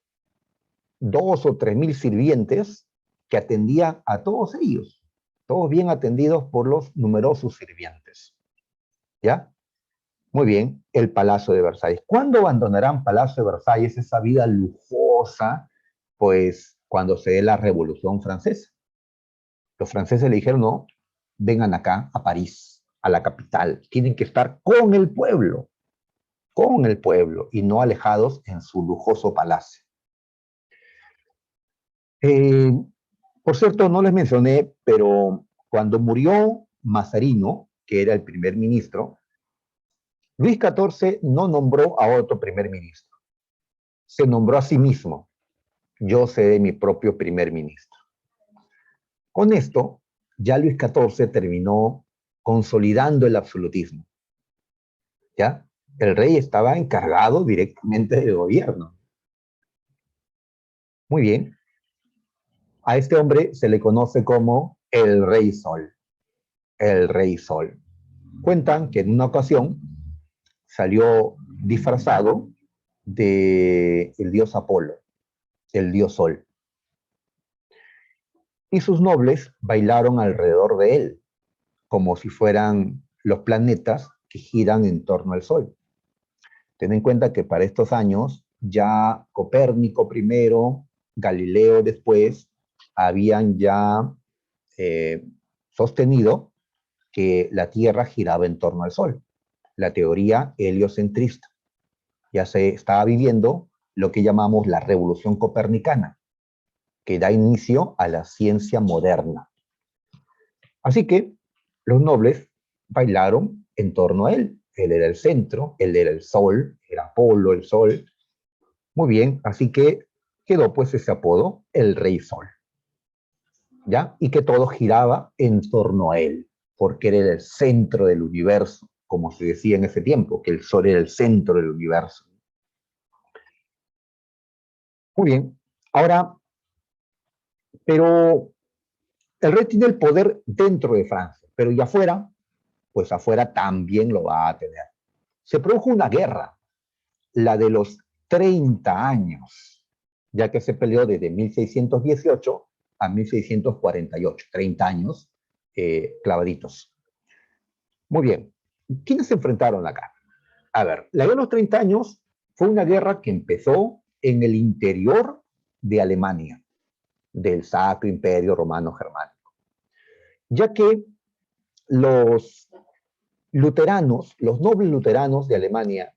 2 o 3 mil sirvientes que atendían a todos ellos, todos bien atendidos por los numerosos sirvientes, ¿ya? Muy bien, el Palacio de Versalles. ¿Cuándo abandonarán Palacio de Versalles, esa vida lujosa? Pues cuando se dé la Revolución Francesa. Los franceses le dijeron, no, vengan acá a París, a la capital. Tienen que estar con el pueblo y no alejados en su lujoso palacio. Eh, por cierto, no les mencioné, pero cuando murió Mazarino, que era el primer ministro, Luis XIV no nombró a otro primer ministro, se nombró a sí mismo. Yo seré mi propio primer ministro. Con esto, ya Luis XIV terminó consolidando el absolutismo, ¿ya? El rey estaba encargado directamente del gobierno. Muy bien. A este hombre se le conoce como el Rey Sol. El Rey Sol. Cuentan que en una ocasión salió disfrazado de el dios Apolo, el dios Sol. Y sus nobles bailaron alrededor de él, como si fueran los planetas que giran en torno al Sol. Ten en cuenta que para estos años ya Copérnico primero, Galileo después, habían ya eh, sostenido que la Tierra giraba en torno al Sol, la teoría heliocentrista. Ya se estaba viviendo lo que llamamos la revolución copernicana, que da inicio a la ciencia moderna. Así que los nobles bailaron en torno a él. Él era el centro, él era el sol, era Apolo, el sol. Muy bien, así que quedó pues ese apodo, el Rey Sol. ¿Ya? Y que todo giraba en torno a él, porque él era el centro del universo, como se decía en ese tiempo, que el Sol era el centro del universo. Muy bien, ahora, pero el rey tiene el poder dentro de Francia, pero y afuera, pues afuera también lo va a tener. Se produjo una guerra, la de los 30 años, ya que se peleó desde 1618 a 1648, 30 años clavaditos. Muy bien, ¿quiénes se enfrentaron acá? A ver, la guerra de los 30 años fue una guerra que empezó en el interior de Alemania, del Sacro Imperio Romano Germánico, ya que los luteranos, los nobles luteranos de Alemania,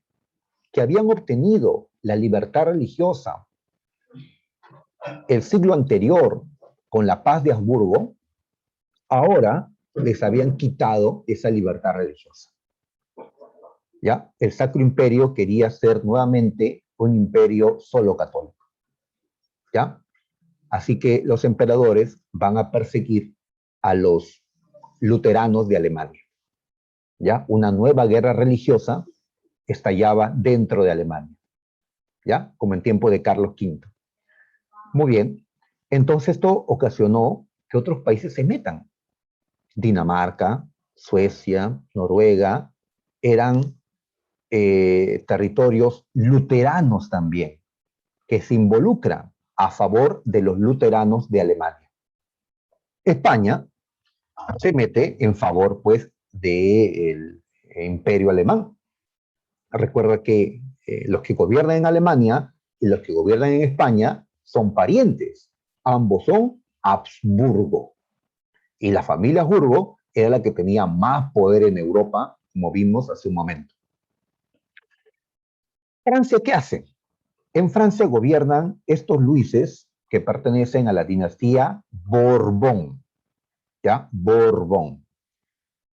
que habían obtenido la libertad religiosa el siglo anterior con la paz de Habsburgo, ahora les habían quitado esa libertad religiosa. ¿Ya? El Sacro Imperio quería ser nuevamente un imperio solo católico. ¿Ya? Así que los emperadores van a perseguir a los luteranos de Alemania. ¿Ya? Una nueva guerra religiosa estallaba dentro de Alemania. ¿Ya? Como en tiempo de Carlos V. Muy bien. Entonces esto ocasionó que otros países se metan. Dinamarca, Suecia, Noruega, eran territorios luteranos también, que se involucran a favor de los luteranos de Alemania. España se mete en favor, pues, del imperio alemán. Recuerda que los que gobiernan en Alemania y los que gobiernan en España son parientes. Ambos son Habsburgo. Y la familia Habsburgo era la que tenía más poder en Europa, como vimos hace un momento. Francia, ¿qué hace? En Francia gobiernan estos Luises que pertenecen a la dinastía Borbón. ¿Ya? Borbón.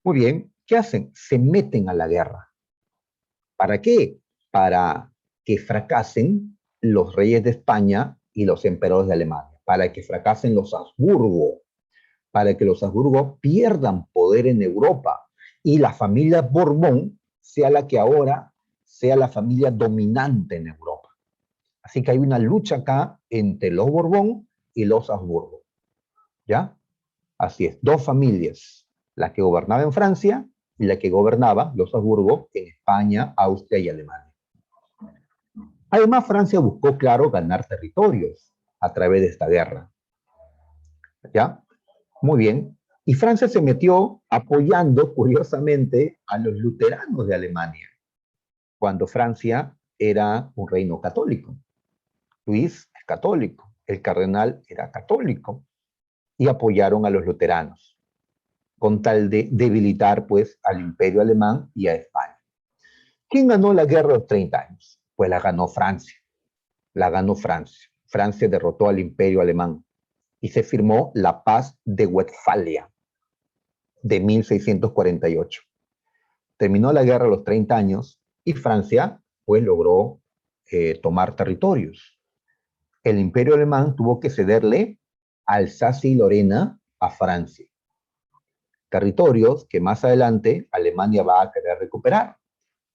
Muy bien, ¿qué hacen? Se meten a la guerra. ¿Para qué? Para que fracasen los reyes de España y los emperadores de Alemania, para que fracasen los Habsburgo, para que los Habsburgo pierdan poder en Europa y la familia Borbón sea la que ahora sea la familia dominante en Europa. Así que hay una lucha acá entre los Borbón y los Habsburgo. ¿Ya? Así es, dos familias, la que gobernaba en Francia y la que gobernaba los Habsburgo en España, Austria y Alemania. Además, Francia buscó, claro, ganar territorios a través de esta guerra. ¿Ya? Muy bien. Y Francia se metió apoyando, curiosamente, a los luteranos de Alemania, cuando Francia era un reino católico. Luis es católico, el cardenal era católico, y apoyaron a los luteranos, con tal de debilitar, pues, al imperio alemán y a España. ¿Quién ganó la guerra de los 30 años? Pues la ganó Francia. La ganó Francia. Francia derrotó al imperio alemán y se firmó la paz de Westfalia de 1648. Terminó la guerra a los 30 años y Francia, pues, logró tomar territorios. El imperio alemán tuvo que cederle Alsacia y Lorena a Francia. Territorios que más adelante Alemania va a querer recuperar.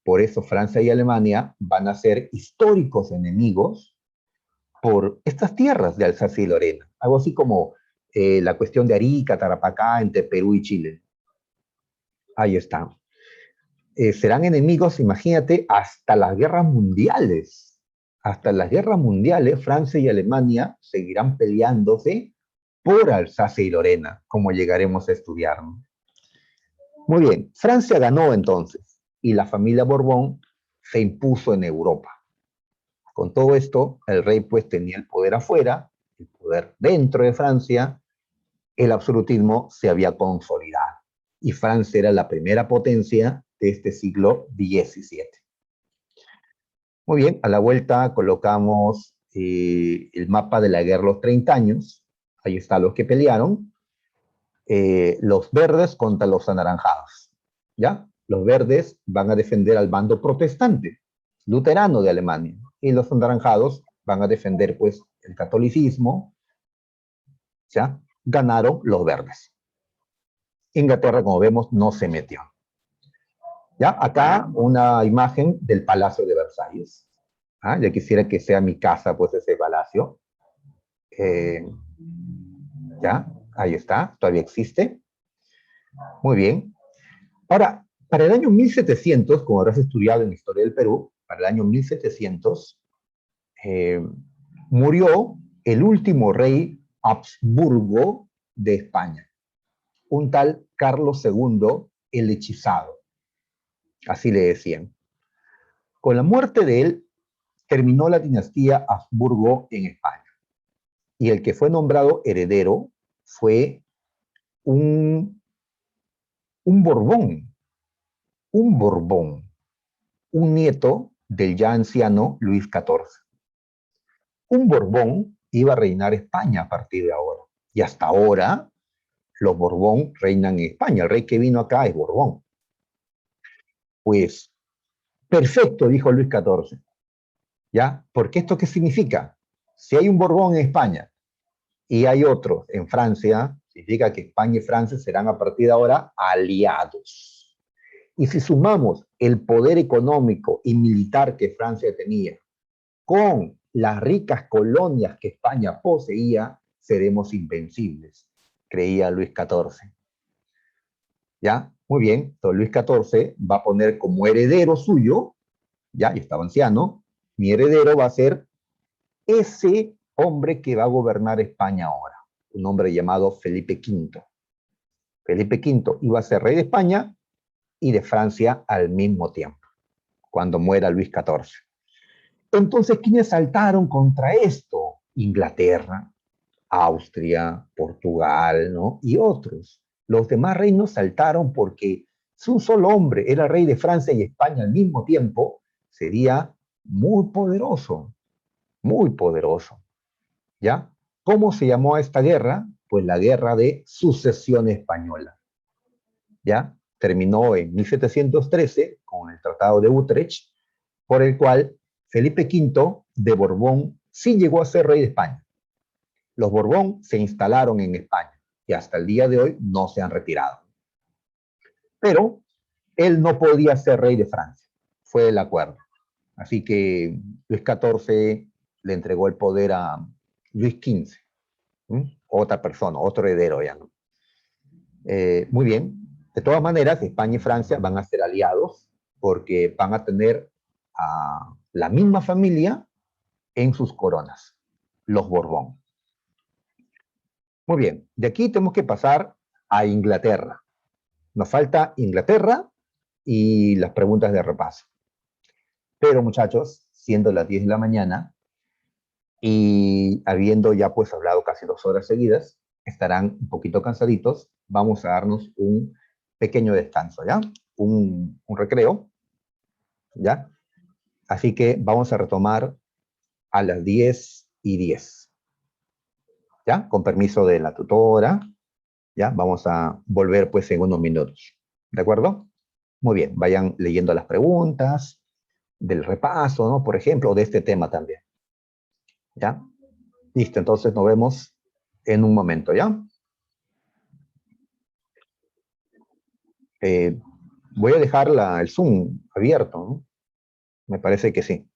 Por eso Francia y Alemania van a ser históricos enemigos por estas tierras de Alsacia y Lorena. Algo así como la cuestión de Arica, Tarapacá, entre Perú y Chile. Ahí está. Serán enemigos, imagínate, hasta las guerras mundiales. Hasta las guerras mundiales, Francia y Alemania seguirán peleándose por Alsacia y Lorena, como llegaremos a estudiar, ¿no? Muy bien, Francia ganó entonces y la familia Borbón se impuso en Europa. Con todo esto, el rey pues tenía el poder afuera, el poder dentro de Francia, el absolutismo se había consolidado y Francia era la primera potencia de este siglo XVII. Muy bien, a la vuelta colocamos el mapa de la guerra de los 30 años. Ahí están los que pelearon. Los verdes contra los anaranjados. ¿Ya? Los verdes van a defender al bando protestante, luterano de Alemania. Y los anaranjados van a defender, pues, el catolicismo. ¿Ya? Ganaron los verdes. Inglaterra, como vemos, no se metió. ¿Ya? Acá una imagen del Palacio de Versalles. ¿Ah? Yo quisiera que sea mi casa, pues, ese palacio. ¿Ya? Ahí está, todavía existe. Muy bien. Ahora, para el año 1700, como habrás estudiado en la historia del Perú, para el año 1700, eh, murió el último rey Habsburgo de España, un tal Carlos II el Hechizado, así le decían. Con la muerte de él, terminó la dinastía Habsburgo en España. Y el que fue nombrado heredero fue un, un Borbón, un Borbón, un nieto del ya anciano Luis XIV. Un Borbón iba a reinar España a partir de ahora. Y hasta ahora los Borbón reinan en España. El rey que vino acá es Borbón. Pues perfecto, dijo Luis XIV. ¿Ya? Porque esto qué significa? Si hay un Borbón en España y hay otro en Francia, significa que España y Francia serán a partir de ahora aliados. Y si sumamos el poder económico y militar que Francia tenía con las ricas colonias que España poseía, seremos invencibles, creía Luis XIV. ¿Ya? Muy bien, entonces Luis XIV va a poner como heredero suyo, ya, y estaba anciano, mi heredero va a ser ese hombre que va a gobernar España ahora, un hombre llamado Felipe V. Felipe V iba a ser rey de España y de Francia al mismo tiempo, cuando muera Luis XIV. Entonces, ¿quiénes saltaron contra esto? Inglaterra, Austria, Portugal, ¿no? Y otros. Los demás reinos saltaron porque si un solo hombre era rey de Francia y España al mismo tiempo, sería muy poderoso, ¿ya? ¿Cómo se llamó a esta guerra? Pues la Guerra de Sucesión Española, ¿ya? Terminó en 1713 con el Tratado de Utrecht, por el cual Felipe V de Borbón sí llegó a ser rey de España. Los Borbón se instalaron en España y hasta el día de hoy no se han retirado. Pero él no podía ser rey de Francia, fue el acuerdo. Así que Luis XIV le entregó el poder a Luis XV, otra persona, otro heredero ya, ¿no? Muy bien, de todas maneras, España y Francia van a ser aliados porque van a tener a la misma familia en sus coronas, los Borbón. Muy bien, de aquí tenemos que pasar a Inglaterra. Nos falta Inglaterra y las preguntas de repaso. Pero muchachos, siendo las 10 de la mañana y habiendo ya pues hablado casi 2 horas seguidas, estarán un poquito cansaditos. Vamos a darnos un pequeño descanso, ¿ya? Un recreo, ¿ya? Así que vamos a retomar a las 10:10, ¿ya? Con permiso de la tutora, ¿ya? Vamos a volver pues en unos minutos, ¿de acuerdo? Muy bien, vayan leyendo las preguntas del repaso, ¿no? Por ejemplo, de este tema también, ¿ya? Listo, entonces nos vemos en un momento, ¿ya? Eh, Voy a dejar el Zoom abierto, ¿no? Me parece que sí.